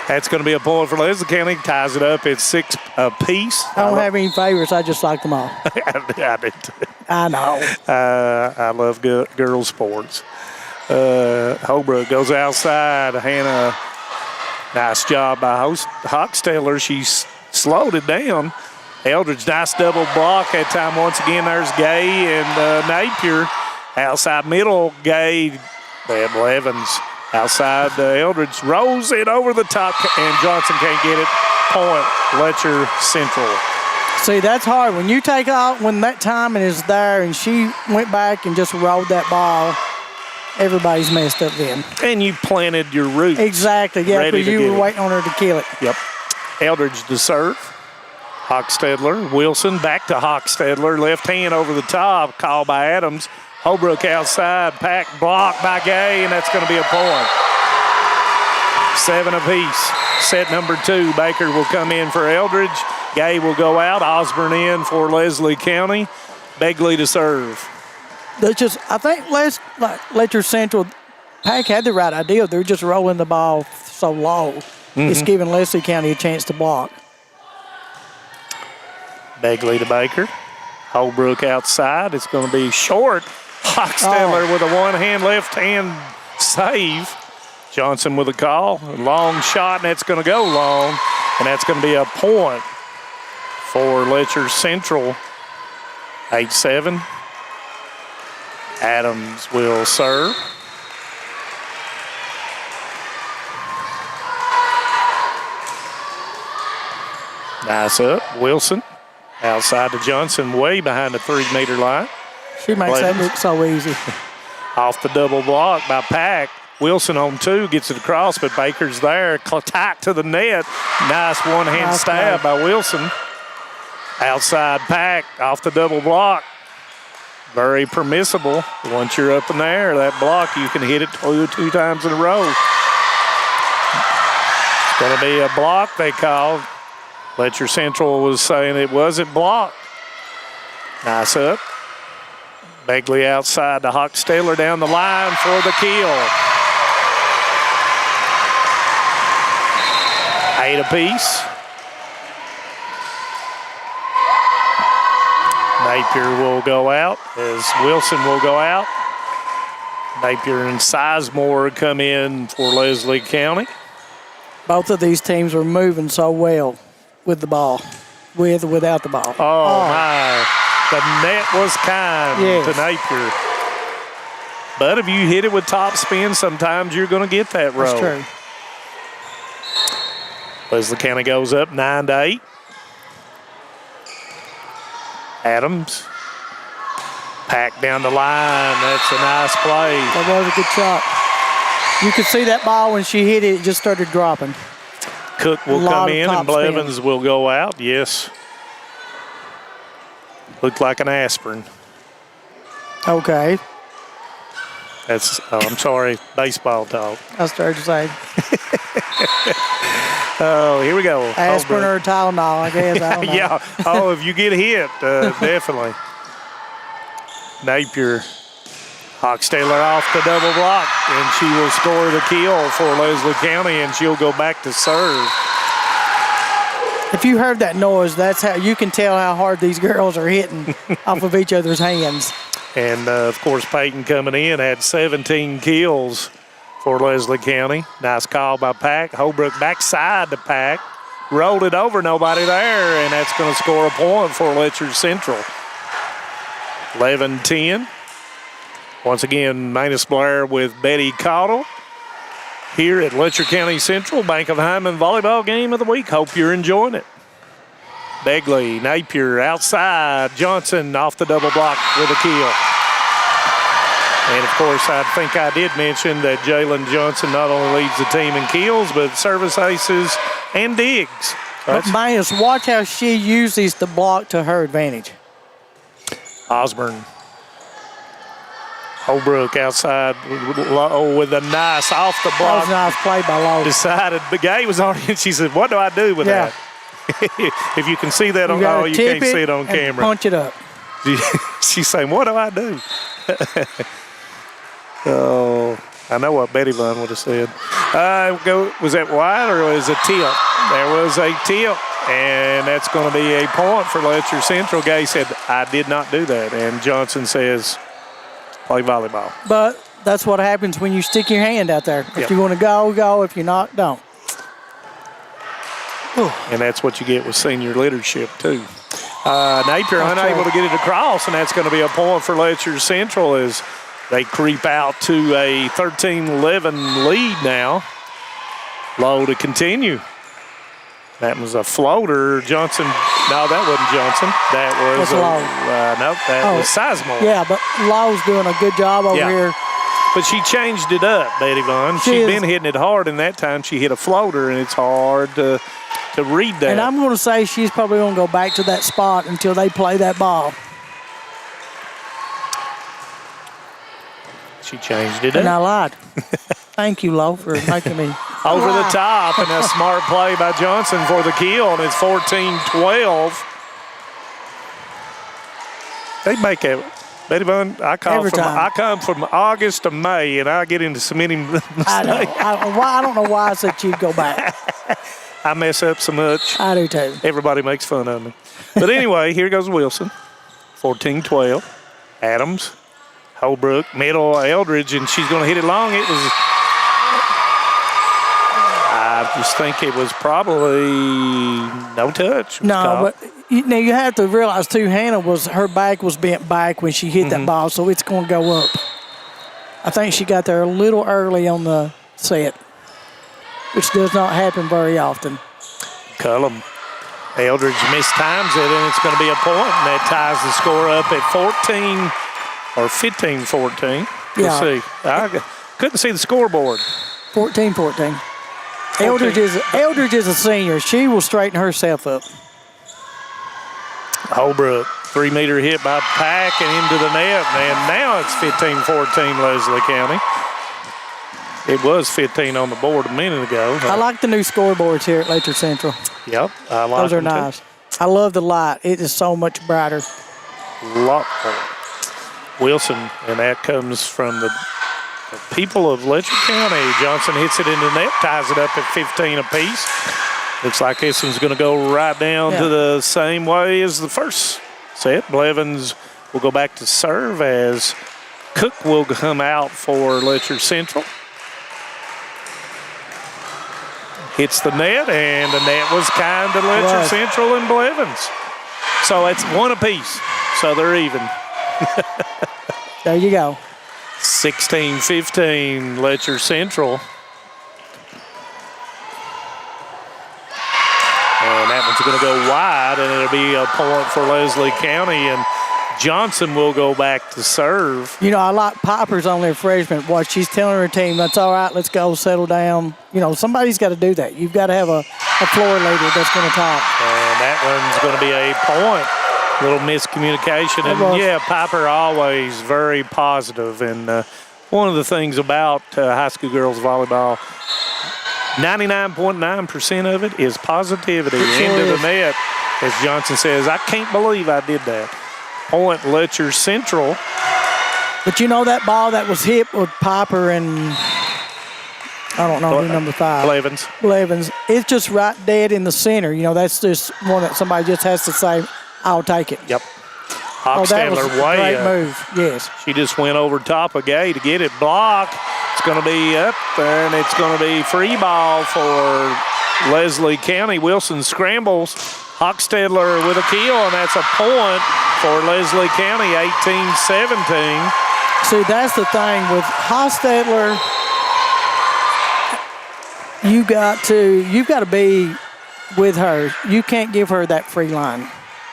That's going to be a point for Leslie County. Ties it up at 6 apiece. I don't have any favorites. I just like them all. I did too. I know. I love girls sports. Holbrook goes outside. Hannah, nice job by Hochsteller. She slowed it down. Eldridge, nice double block that time. Once again, there's Gay and Napier. Outside middle, Gay, Evans. Outside Eldridge, rolls it over the top, and Johnson can't get it. Point, Letcher Central. See, that's hard. When you take out, when that timing is there, and she went back and just rolled that ball, everybody's messed up then. And you planted your route. Exactly, yeah, because you were waiting on her to kill it. Yep. Eldridge to serve. Hochstedler, Wilson back to Hochstedler. Left hand over the top, call by Adams. Holbrook outside, Pack blocked by Gay, and that's going to be a point. 7 apiece. Set number 2. Baker will come in for Eldridge. Gay will go out. Osborne in for Leslie County. Begley to serve. I think Letcher Central, Pack had the right idea. They're just rolling the ball so low. It's giving Leslie County a chance to block. Begley to Baker. Holbrook outside. It's going to be short. Hochstedler with a one-hand, left-hand save. Johnson with a call. A long shot, and that's going to go long. And that's going to be a point for Letcher Central. 8-7. Adams will serve. Nice up. Wilson outside to Johnson, way behind the 3-meter line. She makes that look so easy. Off the double block by Pack. Wilson on 2, gets it across, but Baker's there. Tight to the net. Nice one-hand stab by Wilson. Outside Pack, off the double block. Very permissible. Once you're up in there, that block, you can hit it two times in a row. It's going to be a block, they called. Letcher Central was saying it wasn't blocked. Nice up. Begley outside to Hochstedler down the line for the kill. 8 apiece. Napier will go out as Wilson will go out. Napier and Sizemore come in for Leslie County. Both of these teams are moving so well with the ball, with or without the ball. Oh, my. The net was kind to Napier. But if you hit it with top spin, sometimes you're going to get that roll. That's true. Leslie County goes up 9-8. Adams. Pack down the line. That's a nice play. That was a good shot. You could see that ball when she hit it, it just started dropping. Cook will come in and Blevins will go out. Yes. Looked like an aspirin. Okay. That's, I'm sorry, baseball talk. I started to say. Oh, here we go. Aspirin or Tylenol, I guess. I don't know. Yeah. Oh, if you get hit, definitely. Napier, Hochstedler off the double block, and she will score the kill for Leslie County, and she'll go back to serve. If you heard that noise, that's how you can tell how hard these girls are hitting off of each other's hands. And, of course, Peyton coming in had 17 kills for Leslie County. Nice call by Pack. Holbrook backside to Pack. Rolled it over, nobody there, and that's going to score a point for Letcher Central. 11-10. Once again, Manus Blair with Betty Cottle. here at Letcher County Central Bank of Hyman Volleyball Game of the Week. Hope you're enjoying it. Begley, Napier outside, Johnson off the double block with a kill. And, of course, I think I did mention that Jalen Johnson not only leads the team in kills, but service aces and digs. But Myers, watch how she uses the block to her advantage. Osborne. Holbrook outside with a nice off the block. That was a nice play by Lowe. Decided the game was already, and she said, what do I do with that? If you can see that on, you can't see it on camera. Punch it up. She's saying, what do I do? Oh, I know what Betty Vaughn would have said. Was that wide or was it tilt? There was a tilt, and that's going to be a point for Letcher Central. Gay said, I did not do that. And Johnson says, play volleyball. But that's what happens when you stick your hand out there. If you want to go, go. If you're not, don't. And that's what you get with senior leadership, too. Napier unable to get it across, and that's going to be a point for Letcher Central as they creep out to a 13-11 lead now. Low to continue. That was a floater. Johnson, no, that wasn't Johnson. That was was Sizemore. Yeah, but Lowe's doing a good job over here. But she changed it up, Betty Vaughn. She'd been hitting it hard, and that time she hit a floater, and it's hard to read that. And I'm going to say she's probably going to go back to that spot until they play that ball. She changed it and up. I lied. Thank you, Lowe, for making me. Over the top, and a smart play by Johnson for the kill, and it's 14-12. They make it. Betty Vaughn, I come from August to May, and I get into so many mistakes. I don't know why I said she'd go back. I mess up so much. I do too. Everybody makes fun of me. But anyway, here goes Wilson. 14-12. Adams, Holbrook, middle, Eldridge, and she's going to hit it long. I just think it was probably no touch. But now you have to realize too, her back was bent back when she hit that ball, so it's going to go up. I think she got there a little early on the set, which does not happen very often. Cullum. Eldridge mistimes it, and it's going to be a point, and that ties the score up at 14 or 15-14. We'll see. I couldn't see the scoreboard. 14-14. Eldridge is a senior. She will straighten herself up. Holbrook, 3-meter hit by Pack and into the net, and now it's 15-14 Leslie County. It was 15 on the board a minute ago. I like the new scoreboards here at Letcher Central. Yep, I like those are nice. Too. I love the light. It is so much brighter. Lot more. Wilson, and that comes from the people of Letcher County. Johnson hits it into the net, ties it up at 15 apiece. Looks like this one's going to go right down to the same way as the first set. Blevins will go back to serve as Cook will come out for Letcher Central. Hits the net, and the net was kind to Letcher Central and Blevins. So it's one apiece, so they're even. There you go. 16-15, Letcher Central. And that one's going to go wide, and it'll be a point for Leslie County, and Johnson will go back to serve. You know, I like Piper's only a freshman. What she's telling her team, that's all right, let's go, settle down. You know, somebody's got to do that. You've got to have a floor leader that's going to talk. And that one's going to be a point. Little miscommunication. And, Piper always very positive. And one of the things about high school girls volleyball, 99.9% of it is positivity into the net. As Johnson says, I can't believe I did that. Point Letcher Central. But you know that ball that was hit with Piper and I don't know who number 5. Blevins. It's just right dead in the center. You know, that's just one that somebody just has to say, I'll take it. Yep. That was a great move. Yes. She just went over top of Gay to get it blocked. It's going to be up, and it's going to be free ball for Leslie County. Wilson scrambles. Hochstedler with a kill, and that's a point for Leslie County, 18-17. See, that's the thing with Hochstedler. you've got to be with her. You can't give her that free line.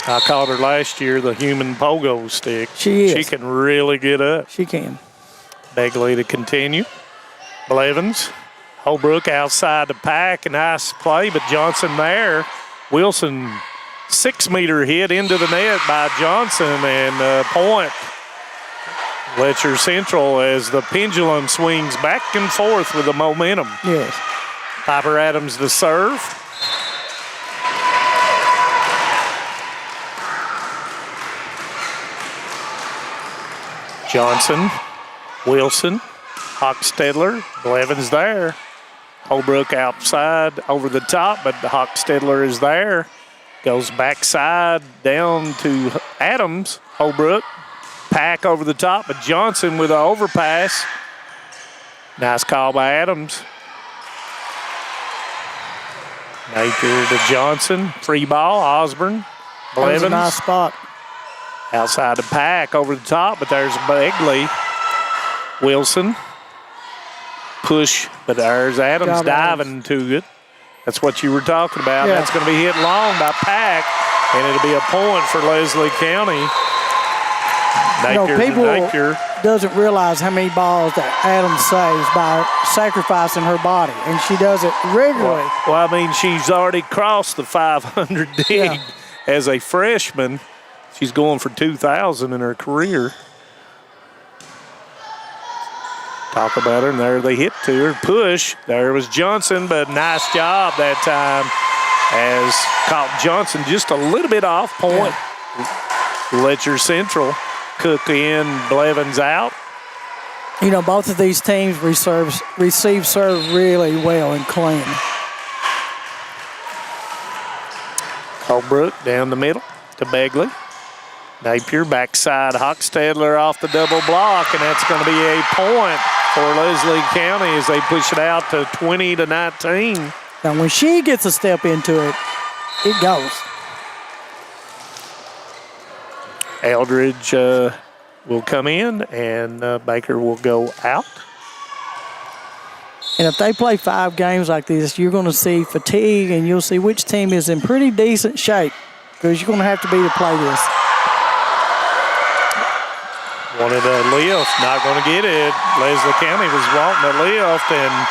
I called her last year the human pogo stick. She is. She can really get up. She can. Begley to continue. Blevins. Holbrook outside the pack. A nice play, but Johnson there. Wilson, 6-meter hit into the net by Johnson, and point. Letcher Central as the pendulum swings back and forth with the momentum. Yes. Piper Adams to serve. Johnson, Wilson, Hochstedler, Blevins there. Holbrook outside over the top, but Hochstedler is there. Goes backside down to Adams. Holbrook, pack over the top, but Johnson with an overpass. Nice call by Adams. Napier to Johnson. Free ball, Osborne. Blevins. That was a nice spot. Outside the pack over the top, but there's Begley. Wilson. Push, but there's Adams diving to it. That's what you were talking about. Yeah. That's going to be hit long by Pack, and it'll be a point for Leslie County. Napier doesn't realize how many balls that Adams saves by sacrificing her body, and she does it regularly. Well, I mean, she's already crossed the 500 dig as a freshman. She's going for 2,000 in her career. Talk about her, and there they hit to her. Push. There was Johnson, but nice job that time as caught Johnson just a little bit off point. Yeah. Letcher Central. Cook in, Blevins out. You know, both of these teams receive serve really well and clean. Holbrook down the middle to Begley. Napier backside, Hochstedler off the double block, and that's going to be a point for Leslie County as they push it out to 20-19. Now, when she gets a step into it, it goes. Eldridge will come in, and Baker will go out. And if they play 5 games like this, you're going to see fatigue, and you'll see which team is in pretty decent shape because you're going to have to be to play this. Wanted a lift, not going to get it. Leslie County was wanting a lift and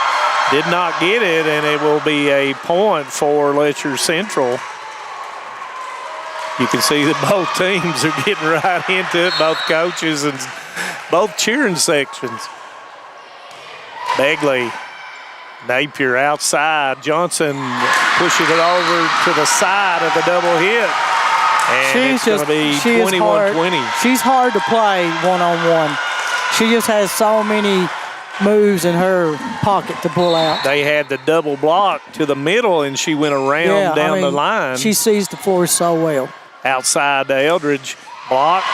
did not get it, and it will be a point for Letcher Central. You can see that both teams are getting right into it, both coaches and both cheering sections. Begley, Napier outside. Johnson pushing it over to the side of the double hit. And it's going to be 21-20. She's hard to play one-on-one. She just has so many moves in her pocket to pull out. They had the double block to the middle, and she went around down the line. She sees the floor so well. Outside to Eldridge. Block.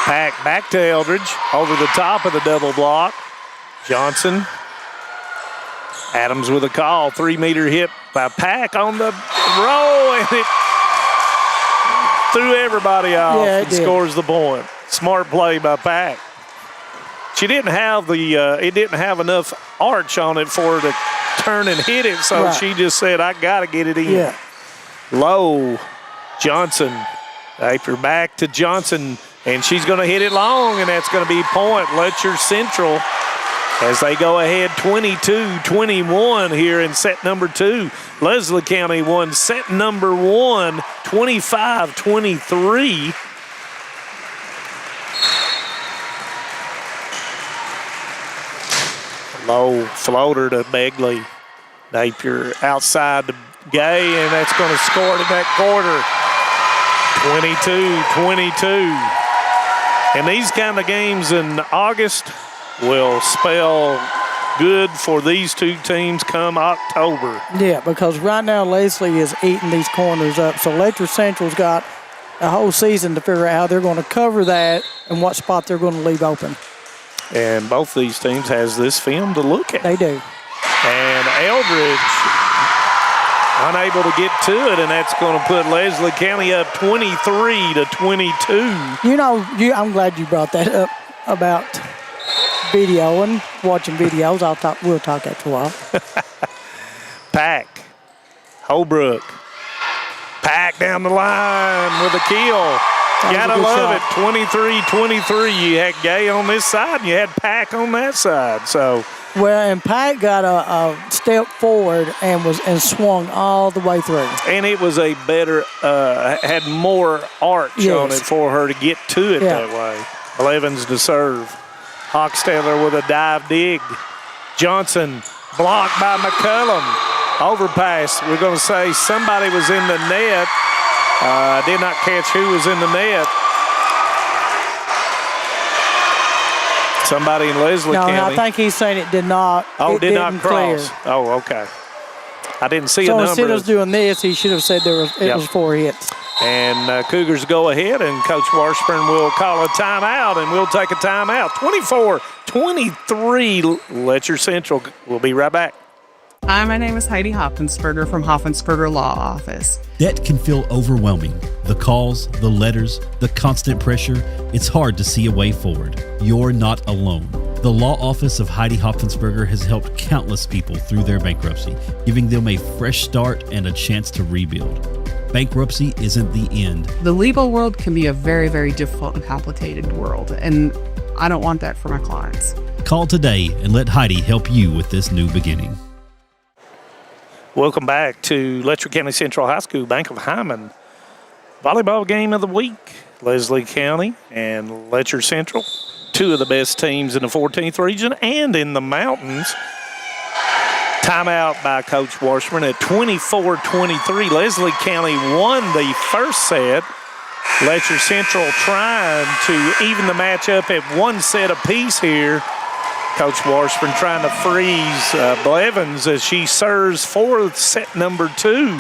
Pack back to Eldridge. Over the top of the double block. Johnson. Adams with a call. 3-meter hit by Pack on the roll, and it threw everybody off and scores the point. Smart play by Pack. She didn't have it didn't have enough arch on it for her to turn and hit it, so she just said, I got to get it in. Yeah. Low. Johnson. After back to Johnson, and she's going to hit it long, and that's going to be point. Letcher Central as they go ahead 22-21 here in set number 2. Leslie County won set number 1, 25-23. Low floater to Begley. Napier outside to Gay, and that's going to score it in that quarter. 22-22. And these kind of games in August will spell good for these two teams come October. Yeah, because right now Leslie is eating these corners up. So Letcher Central's got a whole season to figure out how they're going to cover that and what spot they're going to leave open. And both these teams has this film to look at. They do. And Eldridge unable to get to it, and that's going to put Leslie County up 23-22. You know, I'm glad you brought that up about videoing, watching videos. We'll talk after a while. Pack. Holbrook. Pack down the line with a kill. Gotta love it. 23-23. You had Gay on this side, and you had Pack on that side. So, well, and Pack got a step forward and swung all the way through. And it was a better, had more arch on it for her to get to it that way. Blevins to serve. Hochstetler with a dive dig. Johnson blocked by McCullum. Overpass. We're going to say somebody was in the net. Did not catch who was in the net. Somebody in Leslie County. No, I think he's saying it did not. Oh, did not cross. Clear. Oh, okay. I didn't see a so number. instead of doing this, he should have said it was 4 hits. And Cougars go ahead, and Coach Washburn will call a timeout, and we'll take a timeout. 24-23, Letcher Central. We'll be right back. Hi, my name is Heidi Hoffensperger from Hoffensperger Law Office. Debt can feel overwhelming. The calls, the letters, the constant pressure, it's hard to see a way forward. You're not alone. The law office of Heidi Hoffensperger has helped countless people through their bankruptcy, giving them a fresh start and a chance to rebuild. Bankruptcy isn't the end. The legal world can be a very, very difficult and complicated world, and I don't want that for my clients. Call today and let Heidi help you with this new beginning. Welcome back to Letcher County Central High School, Bank of Hyman. Volleyball game of the week. Leslie County and Letcher Central, two of the best teams in the 14th region and in the mountains. Timeout by Coach Washburn at 24-23. Leslie County won the first set. Letcher Central trying to even the match up at one set apiece here. Coach Washburn trying to freeze Blevins as she serves for set number 2.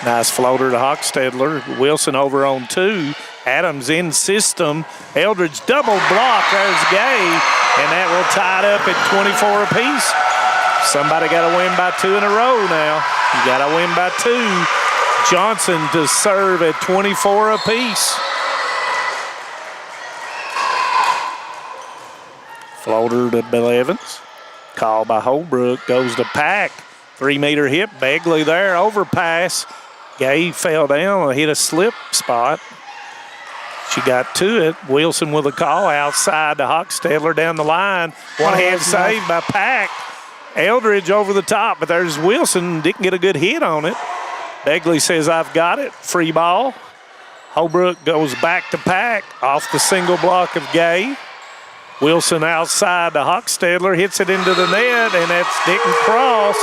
Nice floater to Hochstetler. Wilson over on 2. Adams in system. Eldridge double block. There's Gay. And that will tie it up at 24 apiece. Somebody got to win by 2 in a row now. You got to win by 2. Johnson to serve at 24 apiece. Floater to Blevins. Call by Holbrook. Goes to Pack. 3-meter hit. Begley there. Overpass. Gay fell down. Hit a slip spot. She got to it. Wilson with a call outside to Hochstetler down the line. One-hand save by Pack. Eldridge over the top, but there's Wilson. Didn't get a good hit on it. Begley says, I've got it. Free ball. Holbrook goes back to Pack off the single block of Gay. Wilson outside to Hochstetler, hits it into the net, and that's didn't cross.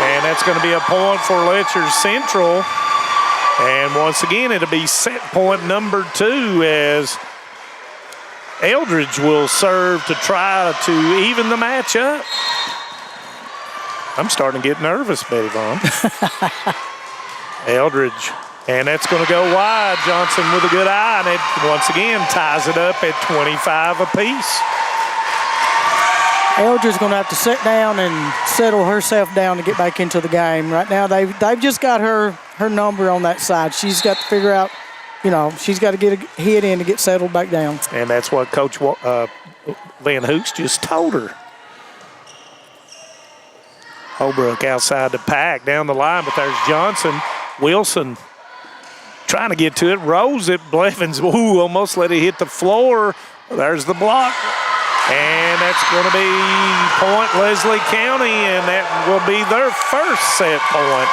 And that's going to be a point for Letcher Central. And once again, it'll be set point number 2 as Eldridge will serve to try to even the match up. I'm starting to get nervous, Betty Vaughn. Eldridge. And that's going to go wide. Johnson with a good eye, and it once again ties it up at 25 apiece. Eldridge's going to have to sit down and settle herself down to get back into the game. Right now, they've just got her number on that side. She's got to figure out, she's got to get a hit in to get settled back down. And that's what Coach Van Hooks just told her. Holbrook outside the Pack down the line, but there's Johnson. Wilson trying to get to it, rolls it. Blevins, almost let it hit the floor. There's the block. And that's going to be point Leslie County, and that will be their first set point.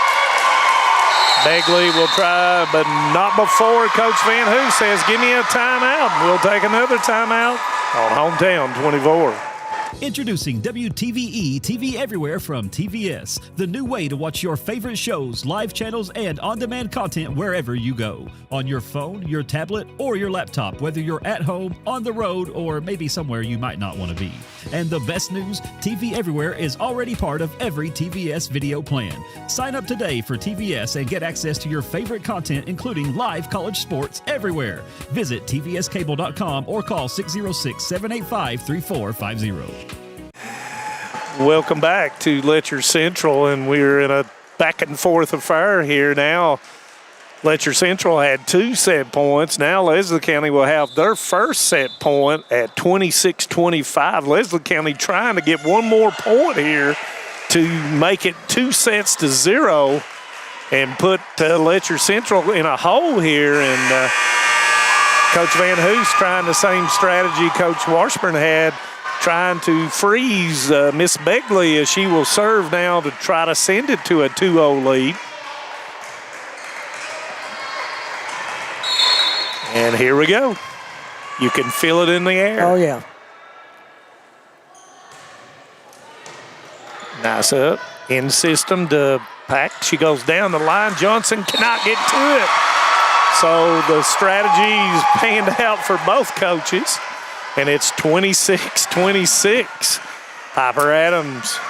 Begley will try, but not before Coach Van Hoos says, give me a timeout. We'll take another timeout on Hometown 24. Introducing WTVE TV Everywhere from TVS, the new way to watch your favorite shows, live channels, and on-demand content wherever you go. On your phone, your tablet, or your laptop, whether you're at home, on the road, or maybe somewhere you might not want to be. And the best news, TV Everywhere is already part of every TVS video plan. Sign up today for TVS and get access to your favorite content, including live college sports everywhere. Visit tvscable.com or call 606-785-3450. Welcome back to Letcher Central, and we're in a back and forth affair here now. Letcher Central had 2 set points. Now Leslie County will have their first set point at 26-25. Leslie County trying to get one more point here to make it 2-0 and put Letcher Central in a hole here. And Coach Van Hoos trying the same strategy Coach Washburn had, trying to freeze Miss Begley as she will serve now to try to send it to a 2-0 lead. And here we go. You can feel it in the air. Oh, yeah. Nice up. In system to Pack. She goes down the line. Johnson cannot get to it. So the strategy is panned out for both coaches. And it's 26-26. Piper Adams.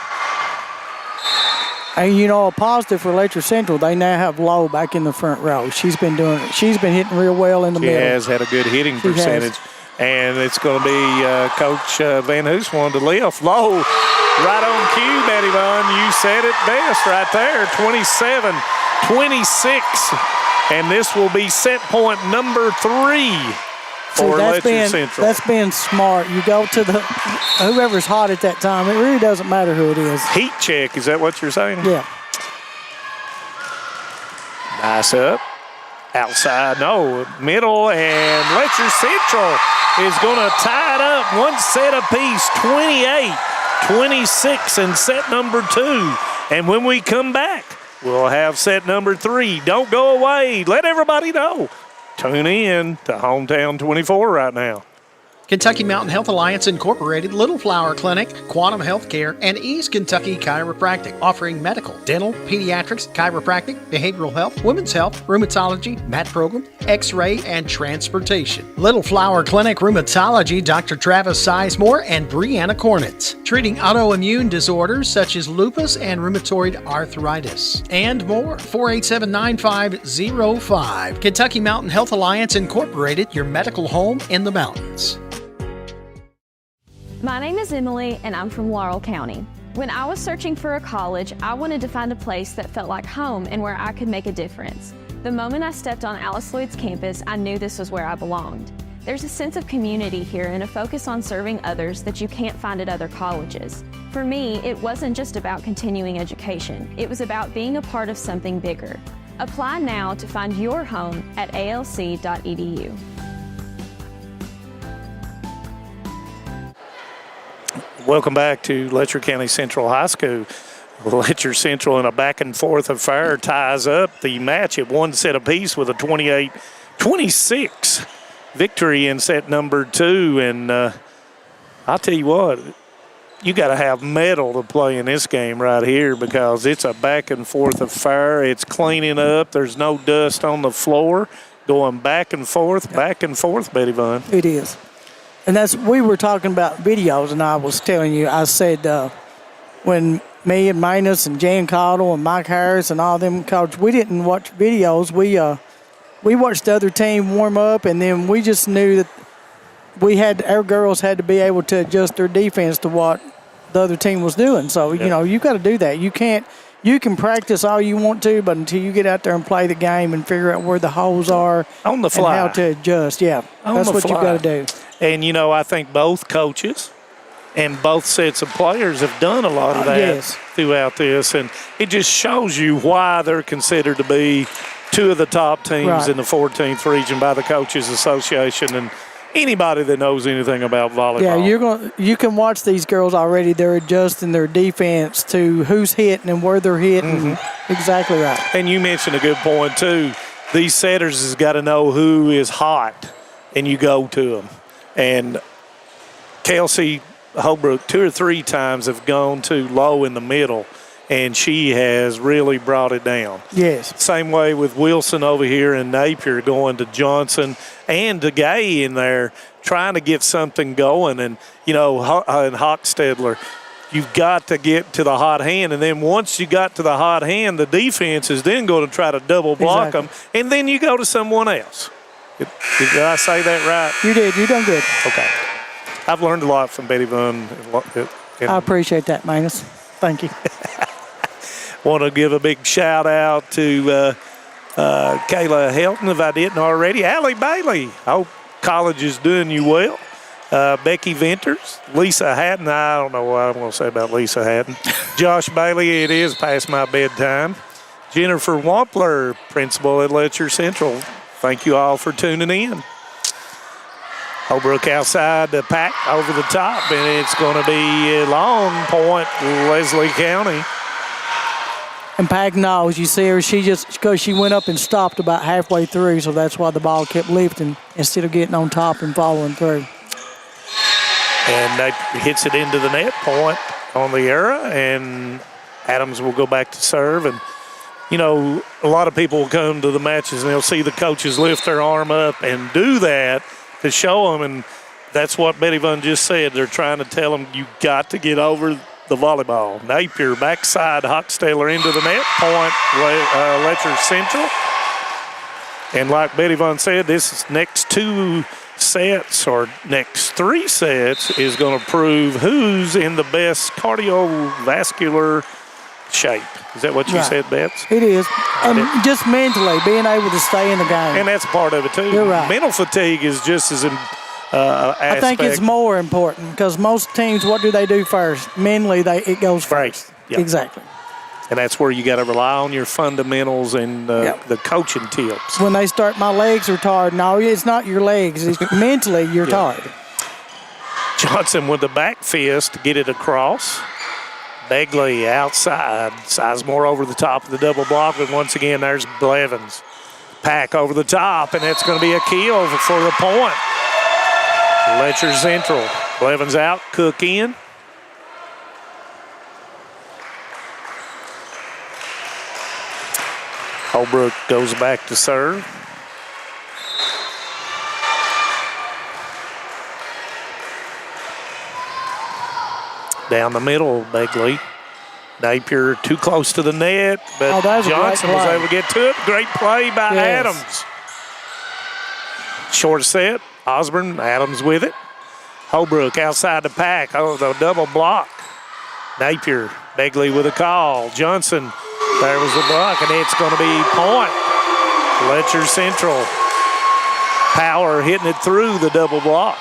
And, you know, a positive for Letcher Central, they now have Lowe back in the front row. She's been hitting real well in the middle. She has had a good hitting percentage. And it's going to be Coach Van Hoos wanted to lift. Lowe, right on cue, Betty Vaughn. You said it best right there, 27-26. And this will be set point number 3 for Letcher Central. That's been smart. You go to whoever's hot at that time. It really doesn't matter who it is. Heat check, is that what you're saying? Yeah. Nice up. Outside, no. Middle, and Letcher Central is going to tie it up. One set apiece, 28-26 in set number 2. And when we come back, we'll have set number 3. Don't go away. Let everybody know. Tune in to Hometown 24 right now. Kentucky Mountain Health Alliance Incorporated, Little Flower Clinic, Quantum Healthcare, and East Kentucky Chiropractic, offering medical, dental, pediatrics, chiropractic, behavioral health, women's health, rheumatology, mat program, x-ray, and transportation. Little Flower Clinic Rheumatology, Dr. Travis Sizemore and Brianna Cornitz, treating autoimmune disorders such as lupus and rheumatoid arthritis, and more. 487-9505. Kentucky Mountain Health Alliance Incorporated, your medical home in the mountains. My name is Emily, and I'm from Laurel County. When I was searching for a college, I wanted to find a place that felt like home and where I could make a difference. The moment I stepped on Alice Lloyd's campus, I knew this was where I belonged. There's a sense of community here and a focus on serving others that you can't find at other colleges. For me, it wasn't just about continuing education. It was about being a part of something bigger. Apply now to find your home at alc.edu. Welcome back to Letcher County Central High School. Letcher Central in a back and forth affair ties up the match at 1 set apiece with a 28-26 victory in set number 2. And I'll tell you what, you got to have mettle to play in this game right here because it's a back and forth affair. It's cleaning up. There's no dust on the floor. Going back and forth, Betty Vaughn. It is. And we were talking about videos, and I was telling you, I said when me and Manus and Jan Cottle and Mike Harris and all them coaches, we didn't watch videos. We watched the other team warm up, and then we just knew that our girls had to be able to adjust their defense to what the other team was doing. So, you know, you got to do that. You can practice all you want to, but until you get out there and play the game and figure out where the holes are on the fly and how to adjust, that's what you got to do. And, you know, I think both coaches and both sets of players have done a lot of that throughout this. And it just shows you why they're considered to be 2 of the top teams in the 14th region by the Coaches Association and anybody that knows anything about volleyball. Yeah, you can watch these girls already. They're adjusting their defense to who's hitting and where they're hitting. Mm-hmm. Exactly right. And you mentioned a good point, too. These setters has got to know who is hot, and you go to them. And Kelsey Holbrook 2 or 3 times have gone too low in the middle, and she has really brought it down. Yes. Same way with Wilson over here in Napier going to Johnson and to Gay in there trying to get something going. And, you know, and Hochstedler, you've got to get to the hot hand. And then once you got to the hot hand, the defense is then going to try to double block them, and then you go to someone else. Did I say that right? You did. You done good. Okay. I've learned a lot from Betty Vaughn. I appreciate that, Manus. Thank you. Want to give a big shout out to Kayla Helton, if I didn't already. Allie Bailey, I hope college is doing you well. Becky Venters, Lisa Hatton. I don't know what I'm going to say about Lisa Hatton. Josh Bailey, it is past my bedtime. Jennifer Wampler, principal at Letcher Central. Thank you all for tuning in. Holbrook outside the pack over the top, and it's going to be a long point, Leslie County. And Pack knows, you see her, because she went up and stopped about halfway through, so that's why the ball kept lifting instead of getting on top and following through. And that hits it into the net, point on the era, and Adams will go back to serve. And, you know, a lot of people will come to the matches and they'll see the coaches lift their arm up and do that to show them, and that's what Betty Vaughn just said. They're trying to tell them you got to get over the volleyball. Napier, backside, Hochstaler into the net, point Letcher Central. And like Betty Vaughn said, this next 2 sets or next 3 sets is going to prove who's in the best cardiovascular shape. Is that what you said, Betts? It is. And just mentally being able to stay in the game. And that's part of it, too. You're right. Mental fatigue is just as aspect. I think it's more important because most teams, what do they do first? Mentally, it goes first. Yep. Exactly. And that's where you got to rely on your fundamentals and the coaching tips. When they start, my legs are tired. No, it's not your legs. It's mentally you're tired. Johnson with the back fist to get it across. Begley outside. Sizemore over the top of the double block. And once again, there's Blevins. Pack over the top, and it's going to be a kill for the point. Letcher Central. Blevins out, Cook in. Holbrook goes back to serve. Down the middle, Begley. Napier too close to the net, but Johnson was able to get to it. Great play by Adams. Short set, Osborne, Adams with it. Holbrook outside the pack, the double block. Napier, Begley with a call. Johnson, there was the block, and it's going to be point. Letcher Central. Power hitting it through the double block.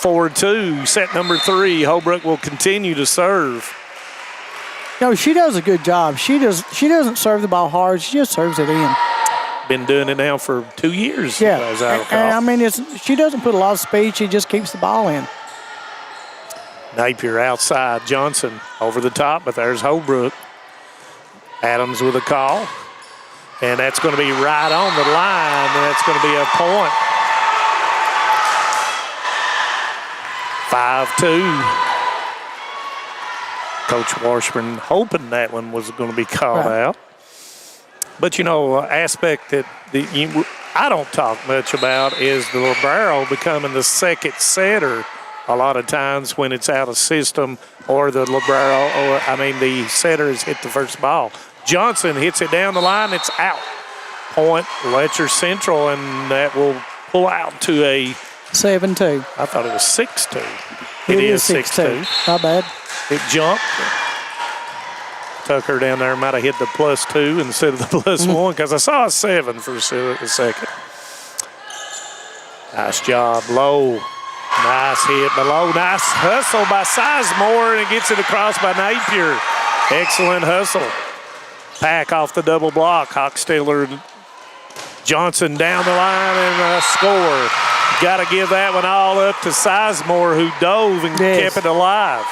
4-2, set number 3. Holbrook will continue to serve. No, she does a good job. She doesn't serve the ball hard. She just serves it in. Been doing it now for 2 years. Yeah, and I mean, she doesn't put a lot of speed. She just keeps the ball in. Napier outside, Johnson over the top, but there's Holbrook. Adams with a call, and that's going to be right on the line, and that's going to be a point. 5-2. Coach Washburn hoping that one was going to be called out. But, you know, aspect that I don't talk much about is the libero becoming the second setter a lot of times when it's out of system or the the setter has hit the first ball. Johnson hits it down the line. It's out. Point, Letcher Central, and that will pull out to a 7-2. I thought it was 6-2. It is 6-2. Not bad. It jumped. Tucker down there might have hit the +2 instead of the +1 because I saw a 7 for a second. Nice job, Low. Nice hit below. Nice hustle by Sizemore, and it gets it across by Napier. Excellent hustle. Pack off the double block. Hochstaler, Johnson down the line and a score. Got to give that one all up to Sizemore, who dove and kept it alive.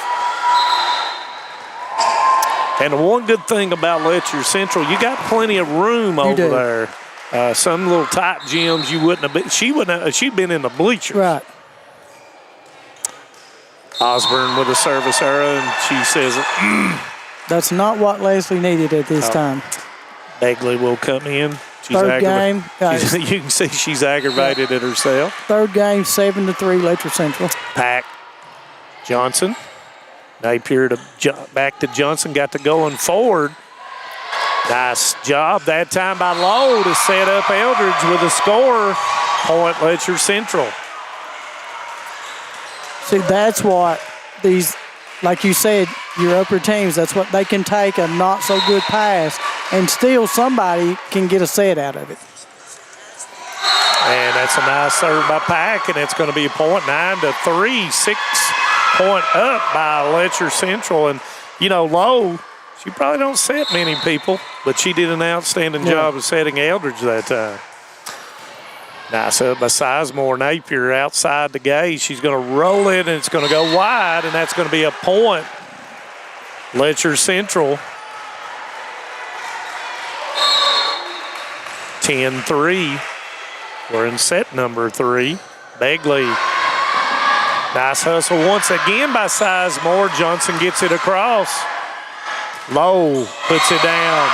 And the one good thing about Letcher Central, you got plenty of room over there. Some little tight gyms you wouldn't have been. She'd been in the bleachers. Right. Osborne with a service error, and she says, That's not what Leslie needed at this time. Begley will come in. She's Third game. You can see she's aggravated at herself. Third game, 7-3, Letcher Central. Pack. Johnson. Napier back to Johnson, got to going forward. Nice job that time by Lowe to set up Eldridge with a score. Point, Letcher Central. See, that's what these, like you said, your upper teams, that's what they can take a not so good pass and still somebody can get a set out of it. And that's a nice serve by Pack, and it's going to be a point, 9-3, 6 point up by Letcher Central. And, Lowe, she probably don't set many people, but she did an outstanding job of setting Eldridge that time. Nice up by Sizemore. Napier outside the gate. She's going to roll it, and it's going to go wide, and that's going to be a point. Letcher Central. 10-3. We're in set number 3. Begley. Nice hustle once again by Sizemore. Johnson gets it across. Lowe puts it down.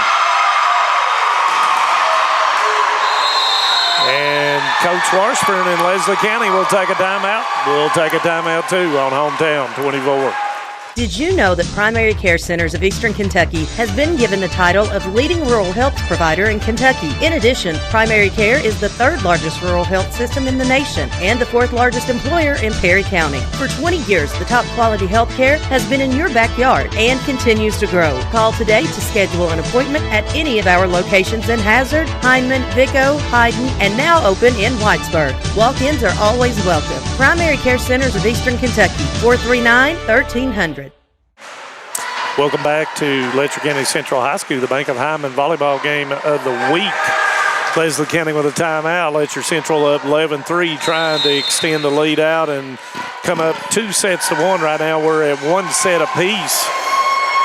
And Coach Washburn and Leslie County will take a timeout. We'll take a timeout too on Hometown 24. Did you know that Primary Care Centers of Eastern Kentucky has been given the title of leading rural health provider in Kentucky? In addition, Primary Care is the 3rd largest rural health system in the nation and the 4th largest employer in Perry County. For 20 years, the top quality health care has been in your backyard and continues to grow. Call today to schedule an appointment at any of our locations in Hazard, Hindman, Vico, Hyden, and now open in Whitesburg. Walk-ins are always welcome. Primary Care Centers of Eastern Kentucky, 439-1300. Welcome back to Letcher County Central High School, the Bank of Hyman volleyball game of the week. Leslie County with a timeout. Letcher Central up 11-3, trying to extend the lead out and come up 2 sets to 1. Right now we're at 1 set apiece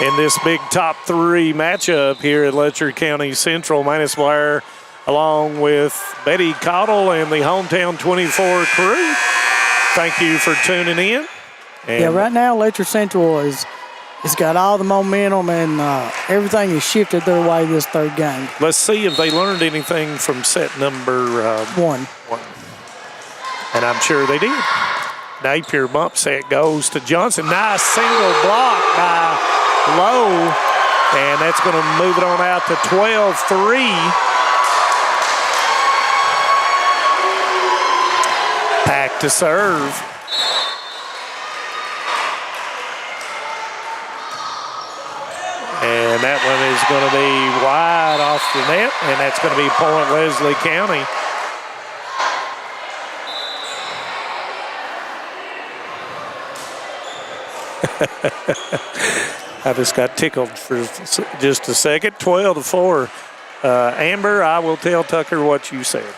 in this big top 3 matchup here at Letcher County Central. Manus Blair along with Betty Cottle and the Hometown 24 crew. Thank you for tuning in. And right now Letcher Central it's got all the momentum, and everything is shifted their way this 3rd game. Let's see if they learned anything from set number 1. And I'm sure they did. Napier bump set goes to Johnson. Nice single block by Lowe, and that's going to move it on out to 12-3. Pack to serve. And that one is going to be wide off the net, and that's going to be point Leslie County. I just got tickled for just a second. 12-4. Amber, I will tell Tucker what you said.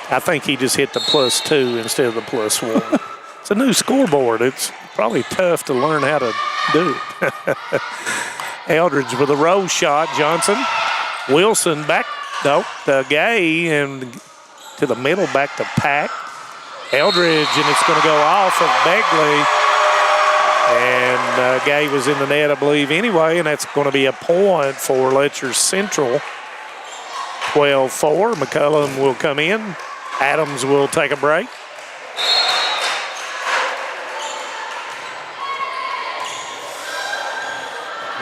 I think he just hit the +2 instead of the +1. It's a new scoreboard. It's probably tough to learn how to do it. Eldridge with a roll shot. Johnson. Wilson back to Gay and to the middle, back to Pack. Eldridge, and it's going to go off of Begley. And Gay was in the net, I believe, anyway, and that's going to be a point for Letcher Central. 12-4. McCullum will come in. Adams will take a break.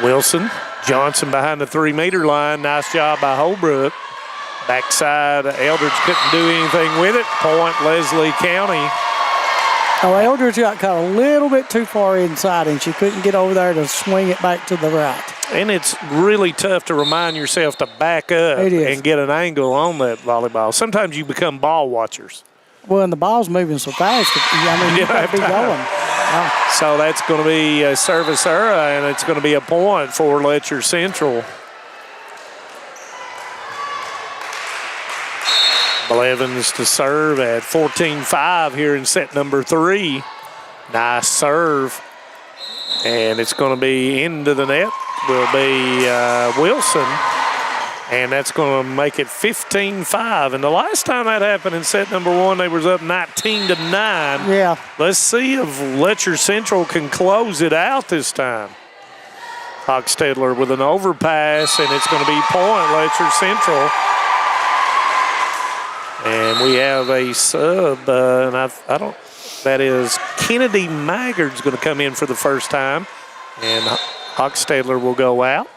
Wilson, Johnson behind the 3-meter line. Nice job by Holbrook. Backside, Eldridge couldn't do anything with it. Point Leslie County. Oh, Eldridge got caught a little bit too far inside, and she couldn't get over there to swing it back to the right. And it's really tough to remind yourself to back up and get an angle on that volleyball. Sometimes you become ball watchers. Well, and the ball's moving so fast. You got to be going. So that's going to be a service error, and it's going to be a point for Letcher Central. Blevins to serve at 14-5 here in set number 3. Nice serve. And it's going to be into the net. Will be Wilson. And that's going to make it 15-5. And the last time that happened in set number 1, they was up 19-9. Yeah. Let's see if Letcher Central can close it out this time. Hochstedler with an overpass, and it's going to be point Letcher Central. And we have a sub, and I don't, that is Kennedy Maggard's going to come in for the first time. And Hochstedler will go out.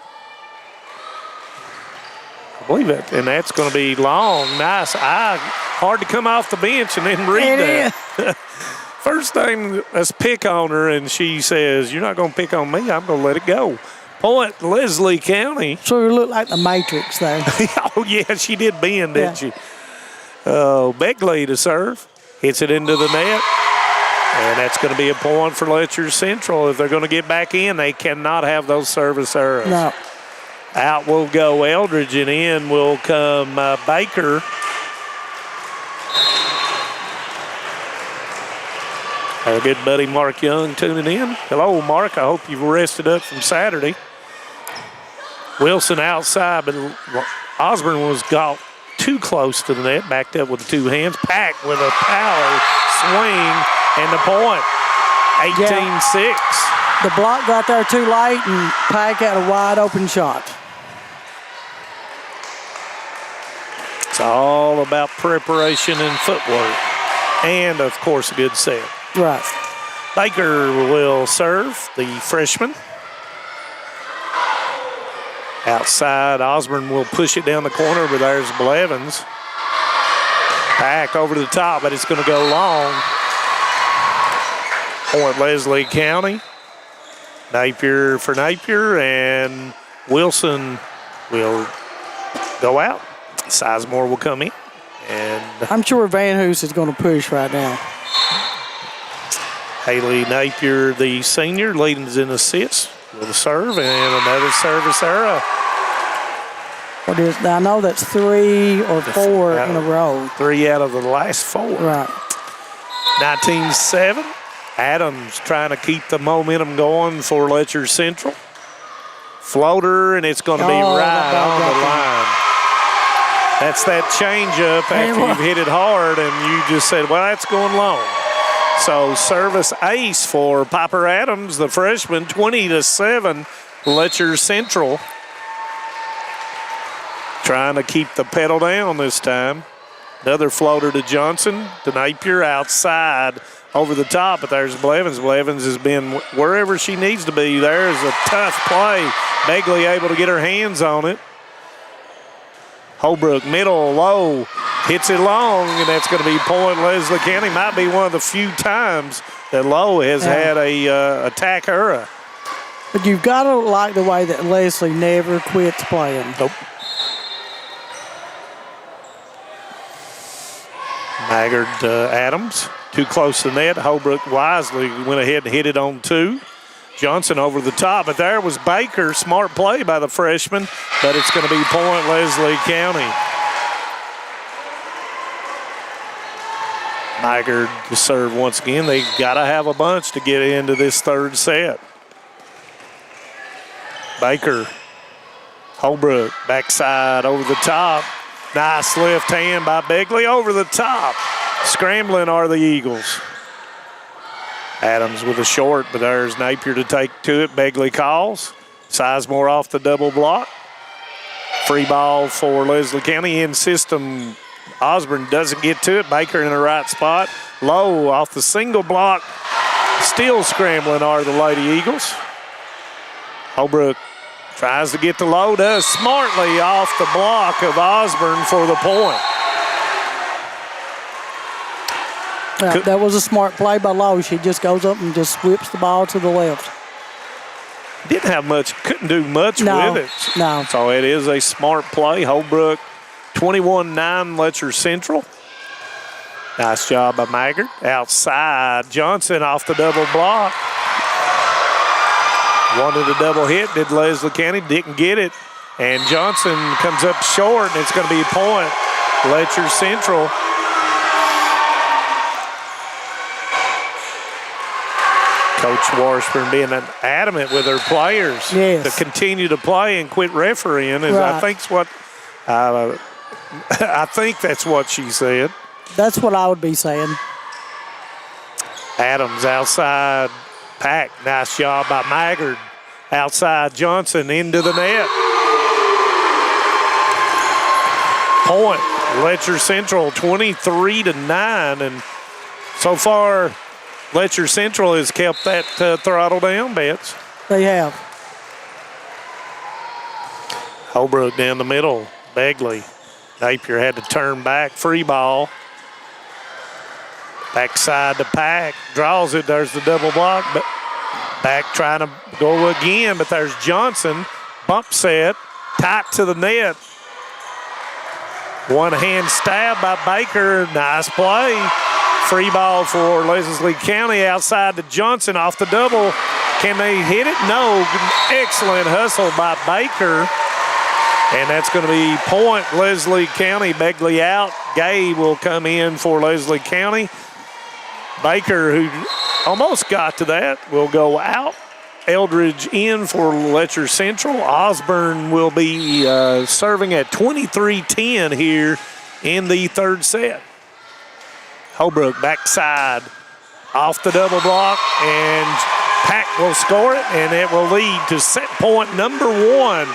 I believe it, and that's going to be Long. Nice eye. Hard to come off the bench and then read that. First thing, let's pick on her, and she says, "You're not going to pick on me. I'm going to let it go." Point, Leslie County. So it looked like the Matrix there. Oh, yeah, she did bend, didn't she? Oh, Beckley to serve. Hits it into the net. And that's going to be a point for Letcher Central. If they're going to get back in, they cannot have those service errors. No. Out will go Eldridge, and in will come Baker. Our good buddy Mark Young tuning in. Hello, Mark. I hope you've rested up from Saturday. Wilson outside, but Osborne was got too close to the net, backed up with the two hands. Pack with a power swing and the point. 18-6. The block got there too late, and Pack had a wide open shot. It's all about preparation and footwork. And, of course, a good set. Right. Baker will serve, the freshman. Outside, Osborne will push it down the corner, but there's Blevins. Back over to the top, but it's going to go long. Point Leslie County. Napier for Napier, and Wilson will go out. Sizemore will come in. And I'm sure Van Hoos is going to push right now. Haley Napier, the senior, leading in assists with a serve and another service error. What is? I know that's 3 or 4 in a row. 3 out of the last 4. Right. 19-7. Adams trying to keep the momentum going for Letcher Central. Floater, and it's going to be right on the line. That's that changeup after you've hit it hard, and you just said, well, that's going long. So service ace for Piper Adams, the freshman, 20-7, Letcher Central. Trying to keep the pedal down this time. Another floater to Johnson, to Napier outside over the top, but there's Blevins. Blevins has been wherever she needs to be. There's a tough play. Begley able to get her hands on it. Holbrook, middle, low, hits it long, and that's going to be point Leslie County. Might be one of the few times that Lowe has had a attack error. But you've got to like the way that Leslie never quits playing. Nope. Maggard Adams, too close to the net. Holbrook wisely went ahead and hit it on 2. Johnson over the top, but there was Baker. Smart play by the freshman, but it's going to be point Leslie County. Maggard to serve once again. They've got to have a bunch to get into this third set. Baker, Holbrook, backside over the top. Nice left hand by Begley over the top. Scrambling are the Eagles. Adams with a short, but there's Napier to take to it. Begley calls. Sizemore off the double block. Free ball for Leslie County. In system, Osborne doesn't get to it. Baker in the right spot. Low off the single block. Still scrambling are the Lady Eagles. Holbrook tries to get the low, does smartly off the block of Osborne for the point. Yeah, that was a smart play by Lowe. She just goes up and just whips the ball to the left. Didn't have much, couldn't do much with it. No. So it is a smart play. Holbrook 21-9 Letcher Central. Nice job by Maggard. Outside, Johnson off the double block. Wanted a double hit, did Leslie County, didn't get it. And Johnson comes up short, and it's going to be a point. Letcher Central. Coach Washburn being adamant with her players to continue to play and quit refereeing is, I think that's what she said. That's what I would be saying. Adams outside, Pack, nice job by Maggard. Outside Johnson into the net. Point, Letcher Central 23-9, and so far Letcher Central has kept that throttle down, Betts. They have. Holbrook down the middle. Begley. Napier had to turn back. Free ball. Backside to Pack. Draws it. There's the double block. But Back trying to go again, but there's Johnson. Bump set, tight to the net. One hand stab by Baker. Nice play. Free ball for Leslie County outside to Johnson off the double. Can they hit it? No. Excellent hustle by Baker. And that's going to be point Leslie County. Begley out. Gay will come in for Leslie County. Baker, who almost got to that, will go out. Eldridge in for Letcher Central. Osborne will be serving at 23-10 here in the third set. Holbrook backside off the double block, and Pack will score it, and it will lead to set point number 1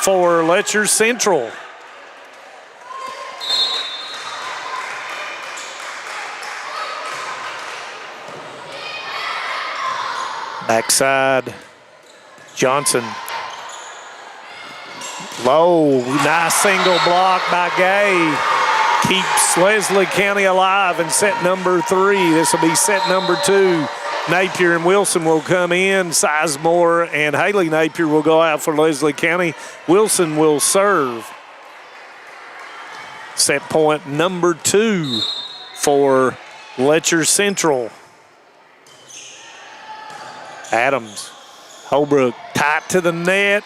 for Letcher Central. Backside, Johnson. Low, nice single block by Gay. Keeps Leslie County alive in set number 3. This will be set number 2. Napier and Wilson will come in. Sizemore and Haley Napier will go out for Leslie County. Wilson will serve. Set point number 2 for Letcher Central. Adams, Holbrook tight to the net,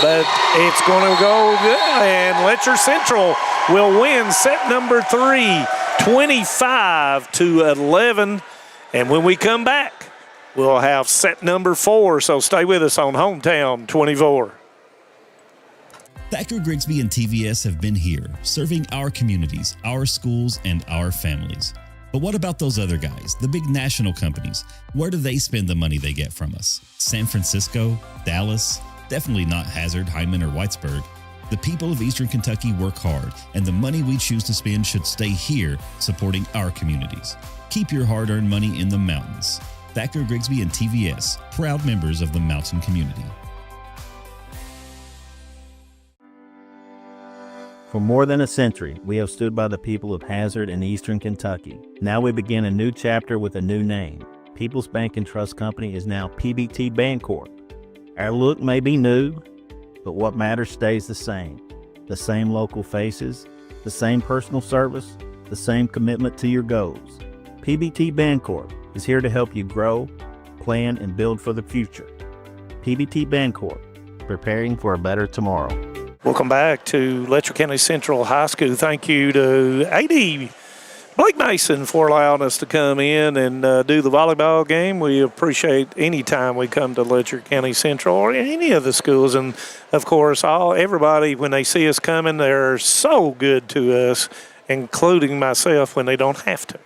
but it's going to go good, and Letcher Central will win set number 3, 25-11. And when we come back, we'll have set number 4, so stay with us on Hometown 24. Thacker Grigsby and TVS have been here, serving our communities, our schools, and our families. But what about those other guys, the big national companies? Where do they spend the money they get from us? San Francisco? Dallas? Definitely not Hazard, Hyman, or Whitesburg. The people of Eastern Kentucky work hard, and the money we choose to spend should stay here, supporting our communities. Keep your hard-earned money in the mountains. Thacker Grigsby and TVS, proud members of the mountain community. For more than a century, we have stood by the people of Hazard and Eastern Kentucky. Now we begin a new chapter with a new name. People's Bank and Trust Company is now PBT Bancorp. Our look may be new, but what matters stays the same. The same local faces, the same personal service, the same commitment to your goals. PBT Bancorp is here to help you grow, plan, and build for the future. PBT Bancorp, preparing for a better tomorrow. Welcome back to Letcher County Central High School. Thank you to AD Blake Mason for allowing us to come in and do the volleyball game. We appreciate any time we come to Letcher County Central or any of the schools. And, of course, everybody, when they see us coming, they're so good to us, including myself when they don't have to.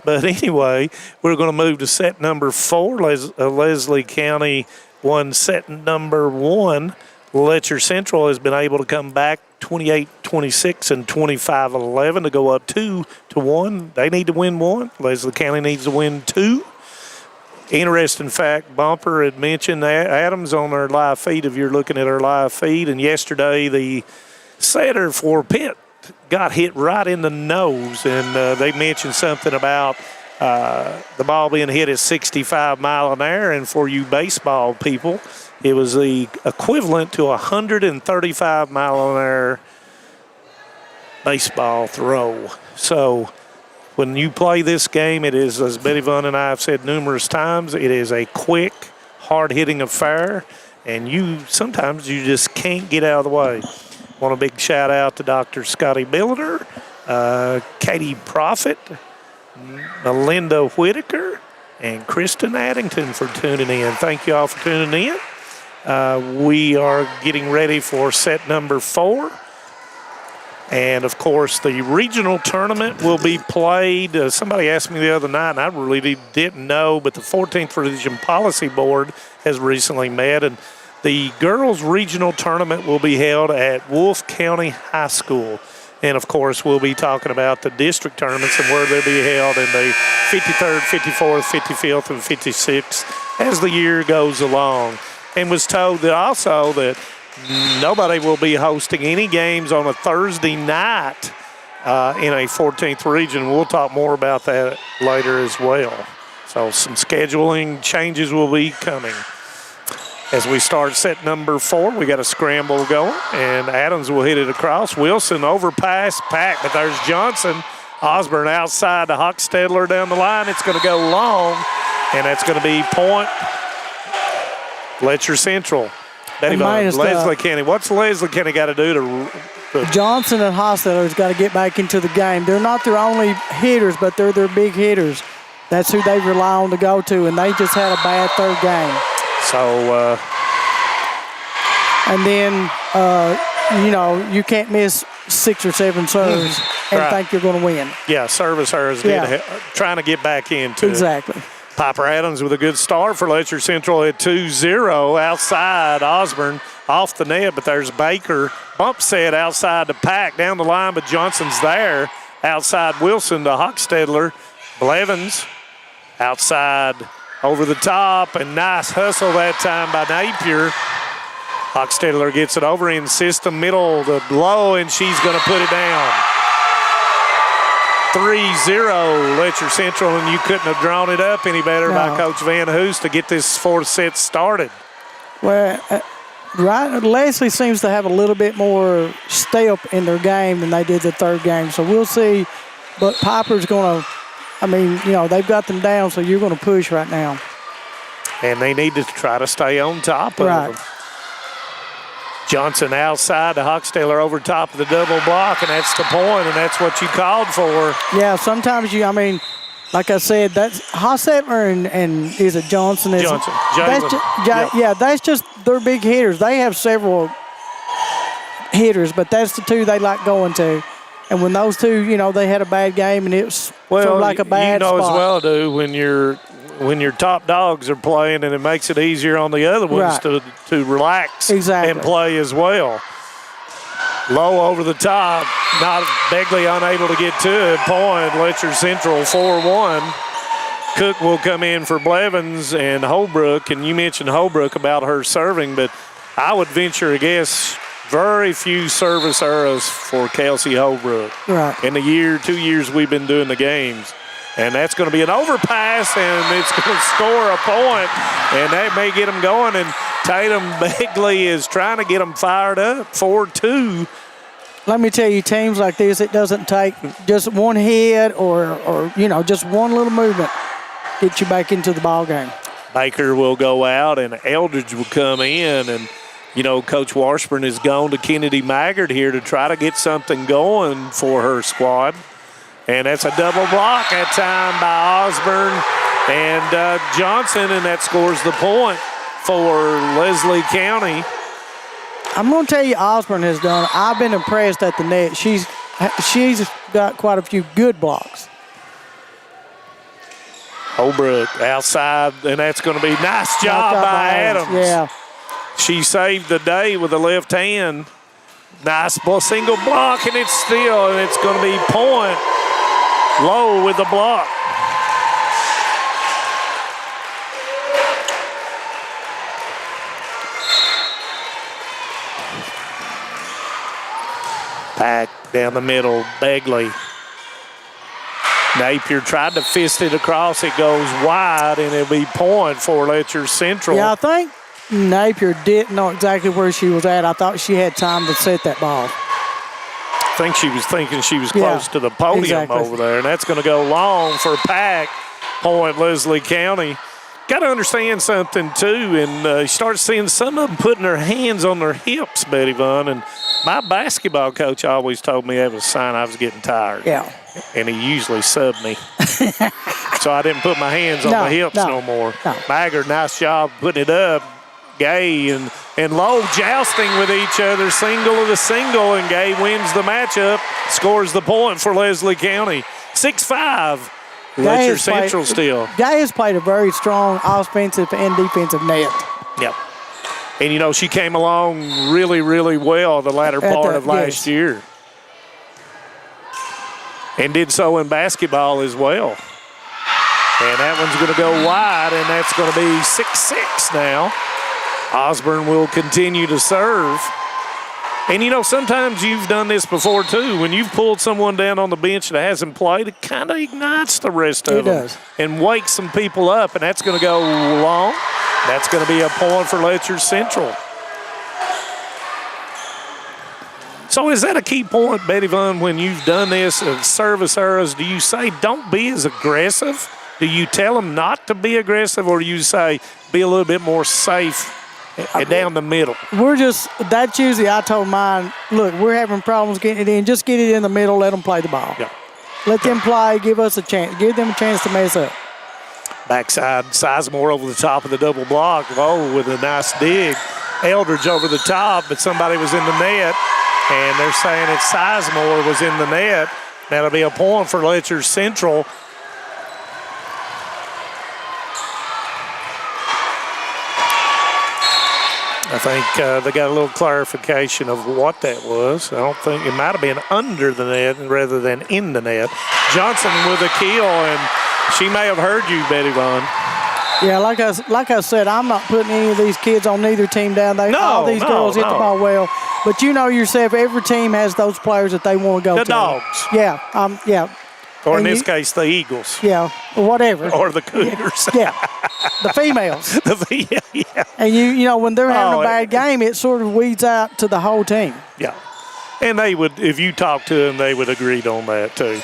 But anyway, we're going to move to set number 4. Leslie County won set number 1. Letcher Central has been able to come back 28-26 and 25-11 to go up 2-1. They need to win 1. Leslie County needs to win 2. Interesting fact, Bumper had mentioned that Adams on our live feed, if you're looking at our live feed, and yesterday the setter for Pitt got hit right in the nose, and they mentioned something about the ball being hit at 65 mile an hour, and for you baseball people, it was the equivalent to a 135 mile an hour baseball throw. So when you play this game, it is, as Betty Vaughn and I have said numerous times, it is a quick, hard-hitting affair, and sometimes you just can't get out of the way. Want a big shout-out to Dr. Scotty Billiter, Katie Proffitt, Melinda Whitaker, and Kristen Addington for tuning in. Thank you all for tuning in. We are getting ready for set number 4. And, of course, the regional tournament will be played. Somebody asked me the other night, and I really didn't know, but the 14th Region Policy Board has recently met, and the girls' regional tournament will be held at Wolfe County High School. And, of course, we'll be talking about the district tournaments and where they'll be held in the 53rd, 54th, 55th, and 56th as the year goes along. And was told that also that nobody will be hosting any games on a Thursday night in a 14th region. We'll talk more about that later as well. So some scheduling changes will be coming. As we start set number 4, we got a scramble going, and Adams will hit it across. Wilson overpass, Pack, but there's Johnson. Osborne outside to Hochstedler down the line. It's going to go long, and that's going to be point Letcher Central. Leslie County. What's Leslie County got to do to Johnson and Hochstedler's got to get back into the game. They're not their only hitters, but they're their big hitters. That's who they rely on to go to, and they just had a bad third game. So, and then, you can't miss 6 or 7 serves and think you're going to win. Yeah, service errors trying to get back into Exactly. Piper Adams with a good start for Letcher Central at 2-0. Outside, Osborne off the net, but there's Baker. Bump set outside to Pack down the line, but Johnson's there. Outside Wilson to Hochstedler. Blevins outside over the top, and nice hustle that time by Napier. Hochstedler gets it over in system, middle to low, and she's going to put it down. 3-0 Letcher Central, and you couldn't have drawn it up any better by Coach Van Hoos to get this 4th set started. Well, Leslie seems to have a little bit more step in their game than they did the third game, so we'll see. But Piper's going to, they've got them down, so you're going to push right now. And they need to try to stay on top of them. Johnson outside to Hochstedler over top of the double block, and that's the point, and that's what you called for. Yeah, sometimes like I said, that's Hochstedler and is it Johnson? Johnson. That's just their big hitters. They have several hitters, but that's the 2 they like going to. And when those 2, they had a bad game, and it was sort of like a bad spot. As well, do when your top dogs are playing, and it makes it easier on the other ones to relax and play as well. Low over the top, not Begley unable to get to it. Point Letcher Central 4-1. Cook will come in for Blevins and Holbrook, and you mentioned Holbrook about her serving, but I would venture a guess very few service errors for Kelsey Holbrook in the 2 years we've been doing the games. And that's going to be an overpass, and it's going to score a point, and that may get them going. And Tatum Begley is trying to get them fired up, 4-2. Let me tell you, teams like this, it doesn't take just one hit or just one little movement get you back into the ball game. Baker will go out, and Eldridge will come in, and Coach Washburn has gone to Kennedy Maggard here to try to get something going for her squad. And that's a double block that time by Osborne and Johnson, and that scores the point for Leslie County. I'm going to tell you, Osborne has done. I've been impressed at the net. She's got quite a few good blocks. Holbrook outside, and that's going to be nice job by Adams. Yeah. She saved the day with the left hand. Nice single block, and it's going to be point. Low with the block. Pack down the middle, Begley. Napier tried to fist it across. It goes wide, and it'll be point for Letcher Central. Yeah, I think Napier didn't know exactly where she was at. I thought she had time to set that ball. I think she was thinking she was close to the podium over there, and that's going to go long for Pack. Point Leslie County. Got to understand something, too, and you start seeing some of them putting their hands on their hips, Betty Vaughn, and my basketball coach always told me that was a sign I was getting tired. Yeah. And he usually subbed me. So I didn't put my hands on my hips no more. No. Maggard, nice job putting it up. Gay and Lowe jousting with each other, single of the single, and Gay wins the matchup, scores the point for Leslie County. 6-5, Letcher Central still. Gay has played a very strong offensive and defensive net. Yep. And, she came along really, really well the latter part of last year. And did so in basketball as well. And that one's going to go wide, and that's going to be 6-6 now. Osborne will continue to serve. And, you know, sometimes you've done this before, too. When you've pulled someone down on the bench that hasn't played, it kind of ignites the rest of them. It does. And wakes some people up, and that's going to go long. That's going to be a point for Letcher Central. So is that a key point, Betty Vaughn, when you've done this of service errors? Do you say don't be as aggressive? Do you tell them not to be aggressive, or do you say be a little bit more safe down the middle? That's usually I told mine, look, we're having problems getting it in. Just get it in the middle, let them play the ball. Yeah. Let them play, give us a chance. Give them a chance to mess up. Backside, Sizemore over the top of the double block. Oh, with a nice dig. Eldridge over the top, but somebody was in the net, and they're saying that Sizemore was in the net. That'll be a point for Letcher Central. I think they got a little clarification of what that was. I don't think it might have been under the net rather than in the net. Johnson with a kill, and she may have heard you, Betty Vaughn. Yeah, like I said, I'm not putting any of these kids on neither team down. All these girls hit the ball well. But you know yourself, every team has those players that they want to go to. The Dogs. Yeah, yeah. Or in this case, the Eagles. Yeah, or whatever. Or the Cougars. Yeah, the females. Yeah. And you know, when they're having a bad game, it sort of weeds out to the whole team. Yeah. And they would, if you talk to them, they would agree on that too.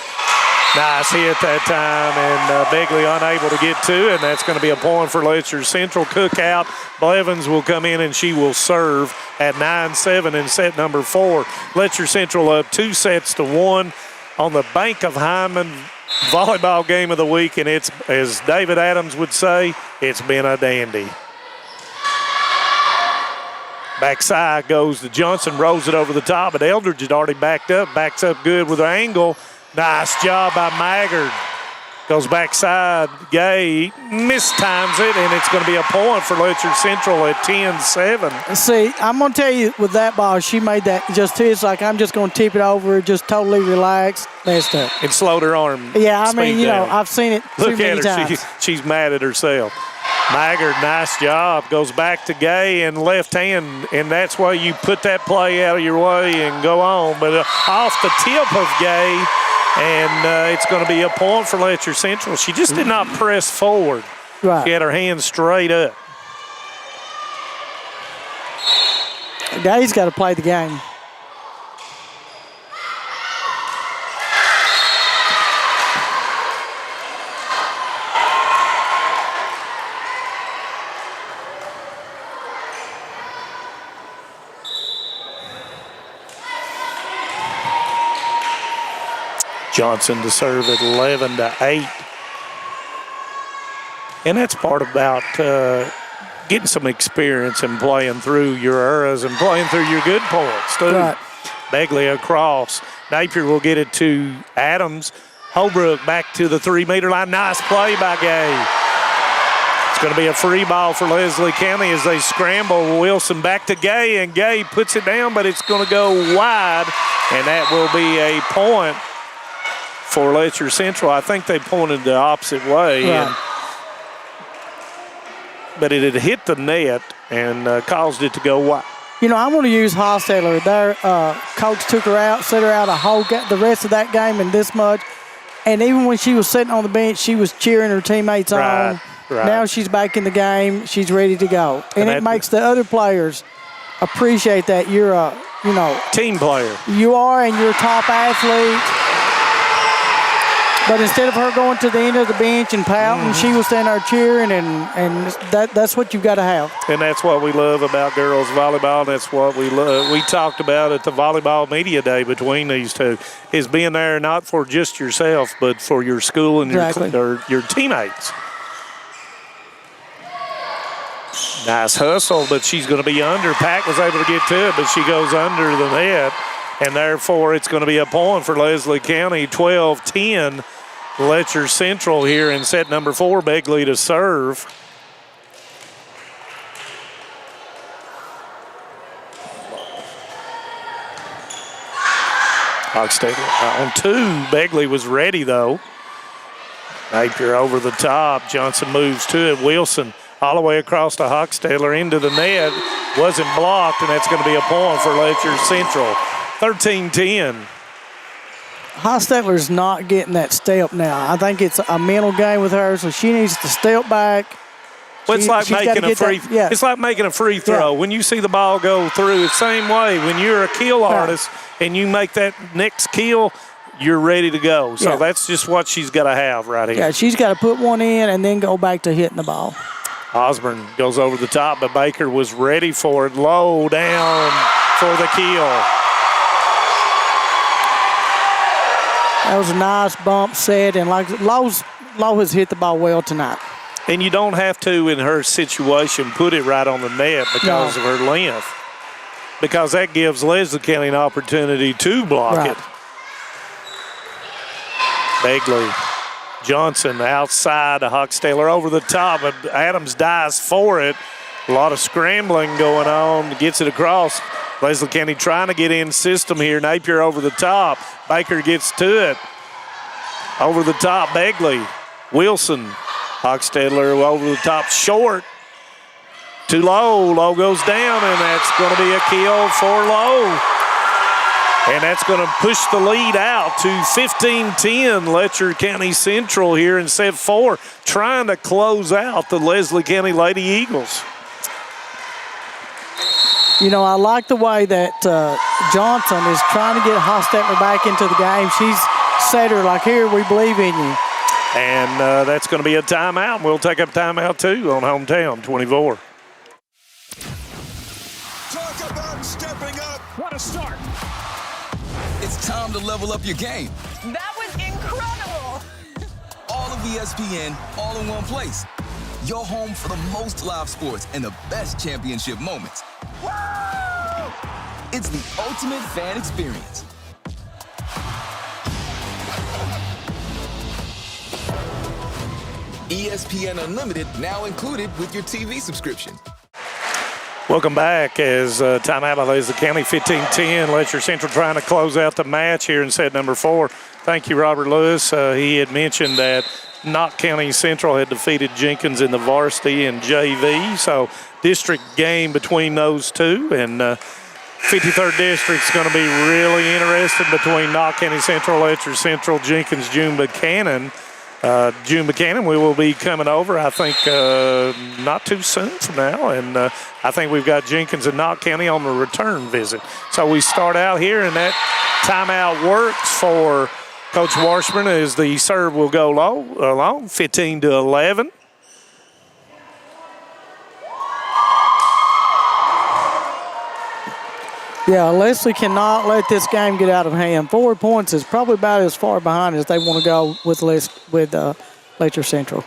Nice hit that time, and Begley unable to get to it, and that's going to be a point for Letcher Central. Cookout. Blevins will come in, and she will serve at 9-7 in set number 4. Letcher Central up 2-1 on the Bank of Hyman volleyball game of the week, and it's, as David Adams would say, it's been a dandy. Backside goes to Johnson, rolls it over the top, but Eldridge had already backs up good with an angle. Nice job by Maggard. Goes backside. Gay mistimes it, and it's going to be a point for Letcher Central at 10-7. See, I'm going to tell you, with that ball, she made that just too. It's like, I'm just going to tip it over, just totally relaxed. Messed up. And slowed her arm. Yeah, I mean, you know, down. I've seen it too many times. She's mad at herself. Maggard, nice job. Goes back to Gay and left hand, and that's why you put that play out of your way and go on. But off the tip of Gay, and it's going to be a point for Letcher Central. She just did not press forward. Right. She had her hands straight up. Gay's got to play the game. Johnson to serve at 11-8. And that's part about getting some experience and playing through your errors and playing through your good points, too. Right. Begley across. Napier will get it to Adams. Holbrook back to the 3-meter line. Nice play by Gay. It's going to be a free ball for Leslie County as they scramble. Wilson back to Gay, and Gay puts it down, but it's going to go wide, and that will be a point for Letcher Central. I think they pointed the opposite way, right. But it had hit the net and caused it to go wide. You know, I'm going to use Hostetler. Their coach took her out, set her out the rest of that game and this much. And even when she was sitting on the bench, she was cheering her teammates on. Right. Now she's back in the game. She's ready to go. And it makes the other players appreciate that you're a, team player. You are, and you're a top athlete. But instead of her going to the end of the bench and pouting, she was standing there cheering, and that's what you've got to have. And that's what we love about girls volleyball. That's what we love. We talked about at the Volleyball Media Day between these two, is being there not for just yourself, but for your school and your teammates. Nice hustle, but she's going to be under. Pack was able to get to it, but she goes under the net. And therefore, it's going to be a point for Leslie County, 12-10. Letcher Central here in set number 4. Begley to serve. Hogstadler on 2. Begley was ready, though. Napier over the top. Johnson moves to it. Wilson all the way across to Hochstetler into the net. Wasn't blocked, and that's going to be a point for Letcher Central. 13-10. Hochstetler's not getting that step now. I think it's a mental game with her, so she needs to step back. Well, it's like making a free. It's like making a free throw. When you see the ball go through, it's the same way. When you're a kill artist and you make that next kill, you're ready to go. So that's just what she's got to have right here. Yeah, she's got to put one in and then go back to hitting the ball. Osborne goes over the top, but Baker was ready for it. Low down for the kill. That was a nice bump set, and like Lowe has hit the ball well tonight. And you don't have to, in her situation, put it right on the net because of her length. Because that gives Leslie County an opportunity to block it. Begley, Johnson outside of Hochstetler over the top. Adams dives for it. A lot of scrambling going on. Gets it across. Leslie County trying to get in system here. Napier over the top. Baker gets to it. Over the top, Begley. Wilson. Hochstetler over the top, short. To Lowe. Lowe goes down, and that's going to be a kill for Lowe. And that's going to push the lead out to 15-10. Letcher County Central here in set 4, trying to close out the Leslie County Lady Eagles. You know, I like the way that Johnson is trying to get Hochstetler back into the game. She's said her, like, here, we believe in you. And that's going to be a timeout. We'll take a timeout, too, on Hometown 24. Talk about stepping up. What a start. It's time to level up your game. That was incredible. All of ESPN, all in one place. Your home for the most live sports and the best championship moments. Woo! It's the ultimate fan experience. ESPN Unlimited now included with your TV subscription. Welcome back as timeout by Leslie County, 15-10. Letcher Central trying to close out the match here in set number 4. Thank you, Robert Lewis. He had mentioned that Knott County Central had defeated Jenkins in the varsity and JV, so district game between those two. And 53rd District's going to be really interesting between Knott County Central, Letcher Central, Jenkins, June Buchanan. June Buchanan, we will be coming over, I think, not too soon from now. And I think we've got Jenkins and Knott County on the return visit. So we start out here, and that timeout works for Coach Washburn as the serve will go long, 15-11. Yeah, Leslie cannot let this game get out of hand. 4 points is probably about as far behind as they want to go with Letcher Central.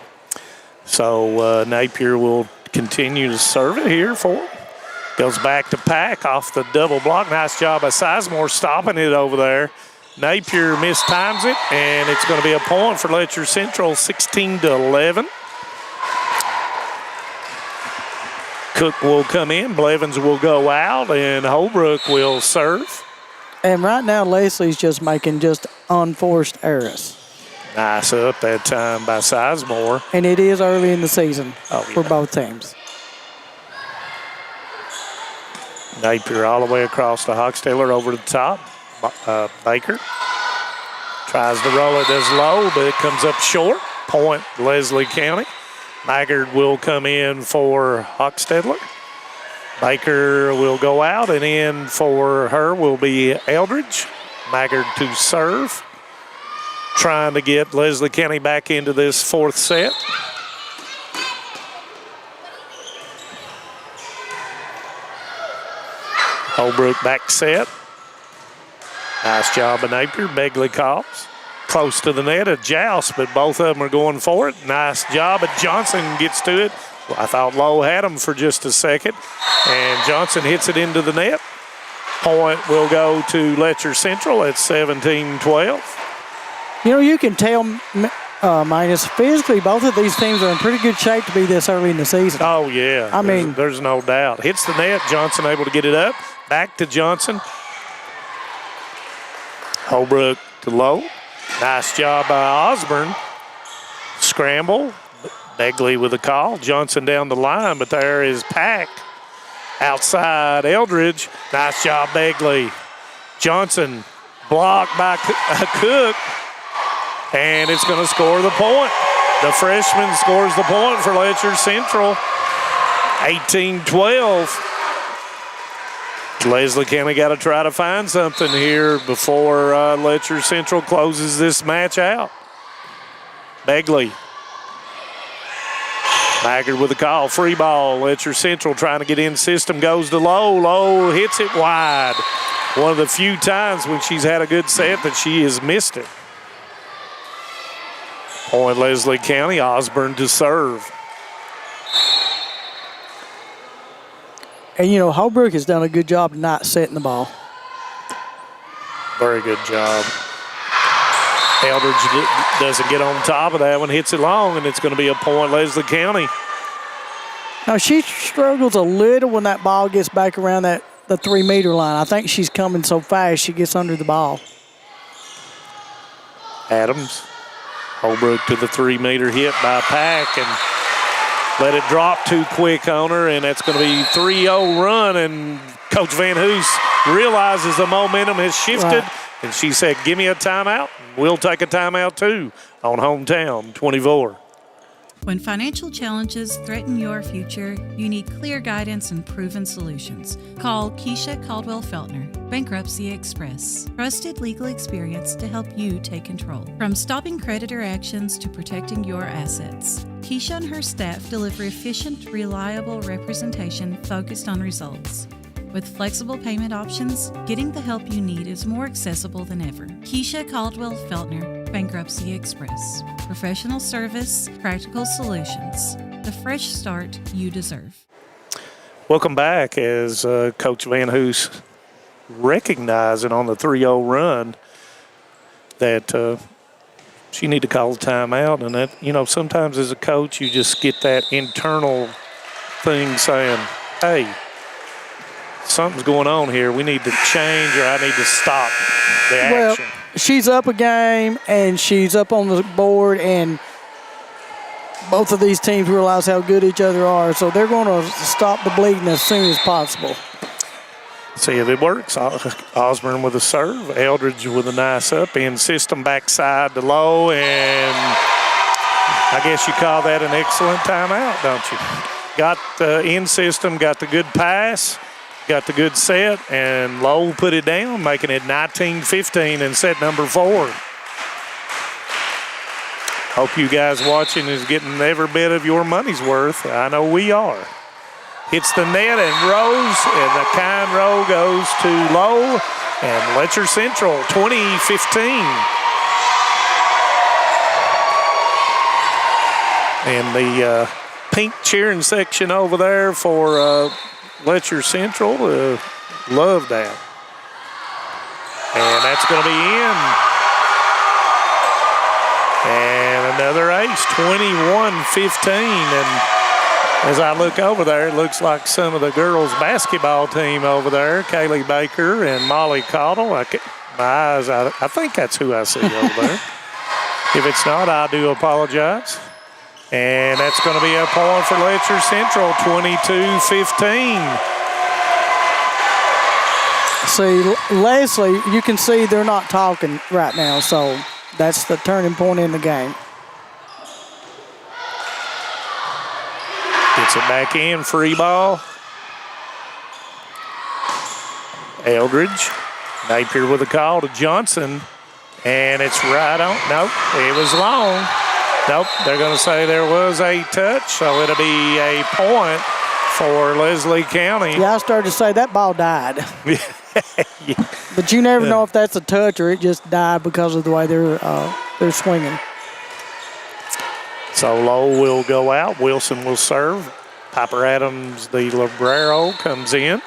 So Napier will continue to serve it here for him. Goes back to Pack off the double block. Nice job by Sizemore stopping it over there. Napier mistimes it, and it's going to be a point for Letcher Central, 16-11. Cook will come in, Blevins will go out, and Holbrook will serve. And right now, Leslie's just making just unforced errors. Nice up that time by Sizemore. And it is early in the season for both teams. Napier all the way across to Hochstetler over the top. Baker tries to roll it as low, but it comes up short. Point, Leslie County. Maggard will come in for Hochstetler. Baker will go out, and in for her will be Eldridge. Maggard to serve. Trying to get Leslie County back into this 4th set. Holbrook back set. Nice job of Napier. Begley calls. Close to the net, a joust, but both of them are going for it. Nice job, but Johnson gets to it. Well, I thought Lowe had him for just a second, and Johnson hits it into the net. Point will go to Letcher Central at 17-12. You know, you can tell, Minus, physically, both of these teams are in pretty good shape to be this early in the season. Oh, yeah. There's no doubt. Hits the net. Johnson able to get it up. Back to Johnson. Holbrook to Lowe. Nice job by Osborne. Scramble. Begley with a call. Johnson down the line, but there is Pack. Outside Eldridge. Nice job, Begley. Johnson blocked by Cook, and it's going to score the point. The freshman scores the point for Letcher Central. 18-12. Leslie County got to try to find something here before Letcher Central closes this match out. Begley. Maggard with a call. Free ball. Letcher Central trying to get in system. Goes to Lowe. Lowe hits it wide. One of the few times when she's had a good set that she has missed it. Point Leslie County. Osborne to serve. And, you know, Holbrook has done a good job not setting the ball. Very good job. Eldridge doesn't get on top of that one, hits it long, and it's going to be a point Leslie County. Now, she struggles a little when that ball gets back around the 3-meter line. I think she's coming so fast she gets under the ball. Adams, Holbrook to the 3-meter hit by Pack, and let it drop too quick on her, and that's going to be 3-0 run, and Coach Van Hoos realizes the momentum has shifted, and she said, give me a timeout. We'll take a timeout too on Hometown 24. When financial challenges threaten your future, you need clear guidance and proven solutions. Call Keisha Caldwell Feltner, Bankruptcy Express. Trusted legal experience to help you take control. From stopping creditor actions to protecting your assets, Keisha and her staff deliver efficient, reliable representation focused on results. With flexible payment options, getting the help you need is more accessible than ever. Keisha Caldwell Feltner, Bankruptcy Express. Professional service, practical solutions. The fresh start you deserve. Welcome back as Coach Van Hoos recognizing on the 3-0 run that she need to call a timeout. And that, you know, sometimes as a coach you just get that internal thing saying, hey, something's going on here. We need to change, or I need to stop the action. Well, she's up a game, and she's up on the board, and both of these teams realize how good each other are, so they're going to stop the bleeding as soon as possible. See if it works. Osborne with a serve. Eldridge with a nice up-in system backside to Low, and I guess you call that an excellent timeout, don't you? Got the in system, got the good pass, got the good set, and Lowell put it down, making it 19-15 in set number 4. Hope you guys watching is getting every bit of your money's worth. I know we are. Hits the net and Rose, and the kind row goes to Low, and Letcher Central 20-15. And the pink cheering section over there for Letcher Central, love that. And that's going to be in. And another ace, 21-15. And as I look over there, it looks like some of the girls' basketball team over there, Kaylee Baker and Molly Cottle. My eyes, I think that's who I see over there. If it's not, I do apologize. And that's going to be a point for Letcher Central, 22-15. See, Leslie, you can see they're not talking right now, so that's the turning point in the game. Gets it back in, free ball. Eldridge, Napier with a call to Johnson, and it's right on. Nope, it was long. Nope, they're going to say there was a touch, so it'll be a point for Leslie County. Yeah, I started to say that ball died. But you never know if that's a touch or it just died because of the way they're swinging. So Lowe will go out. Wilson will serve. Piper Adams, the libero, comes in.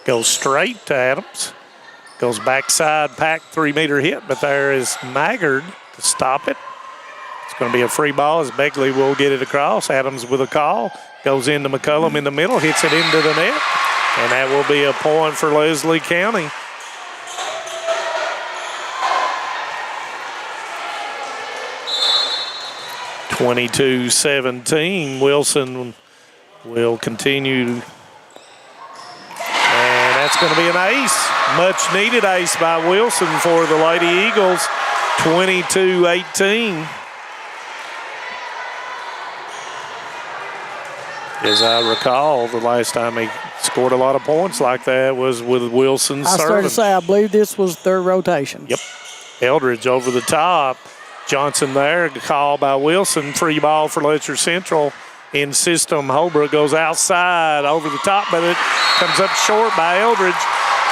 Goes straight to Adams. Goes backside, Pack 3-meter hit, but there is Maggard to stop it. It's going to be a free ball as Begley will get it across. Adams with a call. Goes into McCullum in the middle, hits it into the net. And that will be a point for Leslie County. 22-17. Wilson will continue. And that's going to be an ace. Much needed ace by Wilson for the Lady Eagles. 22-18. As I recall, the last time he scored a lot of points like that was with Wilson serving. I started to say, I believe this was third rotation. Yep. Eldridge over the top. Johnson there, call by Wilson. Free ball for Letcher Central. In system, Holbrook goes outside over the top, but it comes up short by Eldridge.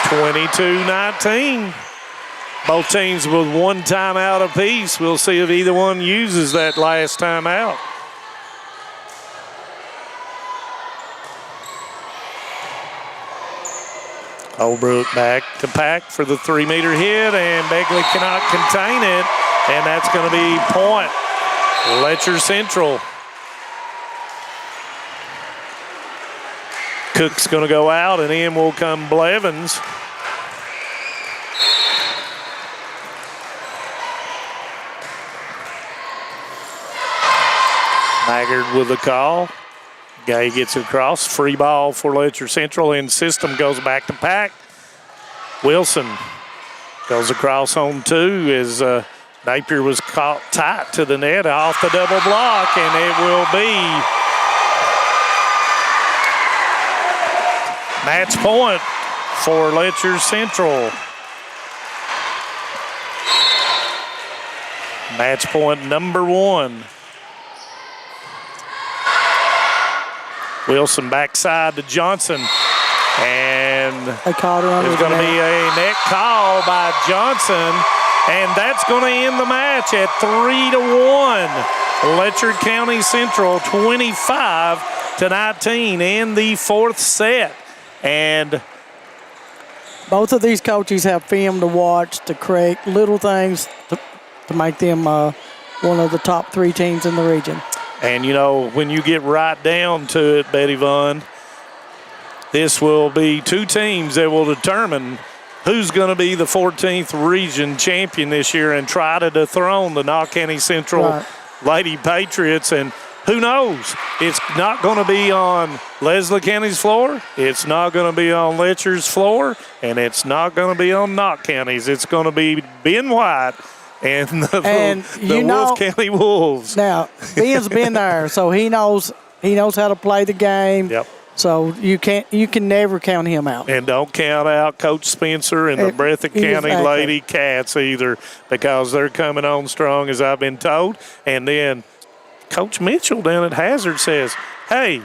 22-19. Both teams with one timeout apiece. We'll see if either one uses that last timeout. Holbrook back to Pack for the 3-meter hit, and Begley cannot contain it, and that's going to be point. Letcher Central. Cook's going to go out, and in will come Blevins. Maggard with the call. Gay gets across. Free ball for Letcher Central, and system goes back to Pack. Wilson goes across home two as Napier was caught tight to the net off the double block, and it will be match point for Letcher Central. Match point number 1. Wilson backside to Johnson, and there's going to be a net call by Johnson, and that's going to end the match at 3-1. Letcher County Central 25-19 in the 4th set. And both of these coaches have film to watch to correct little things to make them one of the top 3 teams in the region. And, you know, when you get right down to it, Betty Vaughn, this will be 2 teams that will determine who's going to be the 14th region champion this year and try to dethrone the Knott County Central Lady Patriots. And who knows? It's not going to be on Leslie County's floor. It's not going to be on Letcher's floor. And it's not going to be on Knott County's. It's going to be Ben White and the Wolf County Wolves. Now, Ben's been there, so he knows how to play the game. Yep. So you can never count him out. And don't count out Coach Spencer and the Breathitt County Lady Cats either, because they're coming on strong, as I've been told. And then Coach Mitchell down at Hazard says, hey,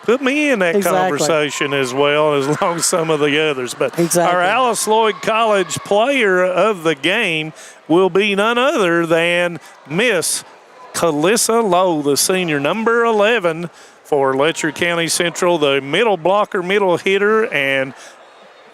put me in that conversation as well, as long as some of the others. But our Alice Lloyd College player of the game will be none other than Miss Calissa Lowe, the senior, number 11 for Letcher County Central, the middle blocker, middle hitter, and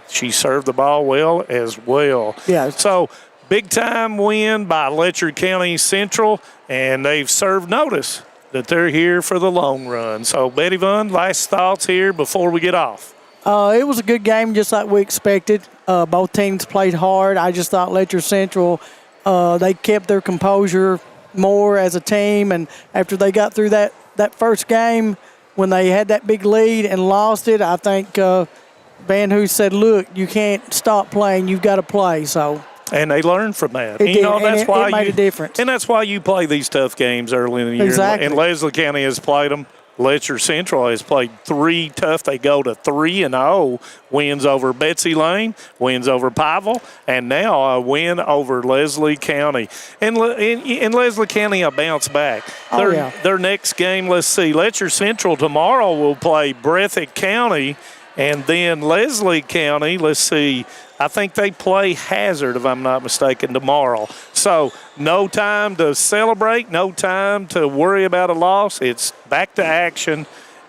she served the ball well as well. Yeah. So big-time win by Letcher County Central, and they've served notice that they're here for the long run. So, Betty Vaughn, last thoughts here before we get off. It was a good game, just like we expected. Both teams played hard. I just thought Letcher Central, they kept their composure more as a team, and after they got through that first game, when they had that big lead and lost it, I think Van Hoos said, look, you can't stop playing. You've got to play. So. And they learned from that. It made a difference. And that's why you play these tough games early in the year. Exactly. And Leslie County has played them. Letcher Central has played 3 tough. They go to 3-0. Wins over Betsy Lane, wins over Pikeville, and now a win over Leslie County. And Leslie County, a bounce back. Their next game, let's see, Letcher Central tomorrow will play Breathitt County, and then Leslie County, let's see, I think they play Hazard, if I'm not mistaken, tomorrow. So no time to celebrate, no time to worry about a loss. It's back to action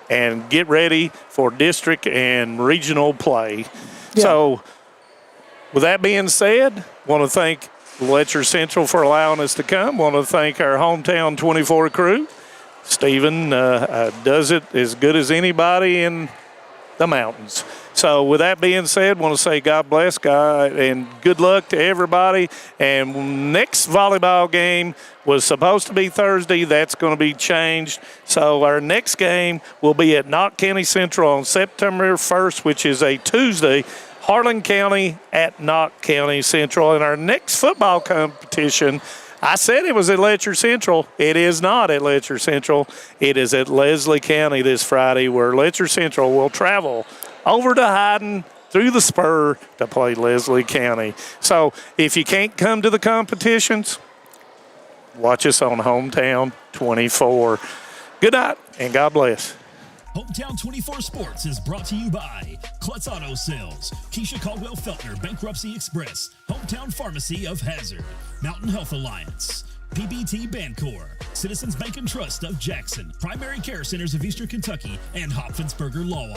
and get ready for district and regional play. Yeah. So with that being said, want to thank Letcher Central for allowing us to come. Want to thank our Hometown 24 crew. Stephen does it as good as anybody in the mountains. So with that being said, I want to say God bless, God, and good luck to everybody. And next volleyball game was supposed to be Thursday. That's going to be changed. So our next game will be at Knott County Central on September 1st, which is a Tuesday. Harlan County at Knott County Central. And our next football competition, I said it was at Letcher Central. It is not at Letcher Central. It is at Leslie County this Friday, where Letcher Central will travel over to Hyden through the Spur to play Leslie County. So if you can't come to the competitions, watch us on Hometown 24. Good night, and God bless. Hometown 24 Sports is brought to you by Klutz Auto Sales, Keisha Caldwell Feltner Bankruptcy Express, Hometown Pharmacy of Hazard, Mountain Health Alliance, PBT Bancorp, Citizens Bank and Trust of Jackson, Primary Care Centers of Eastern Kentucky, and Hopkinsburger Law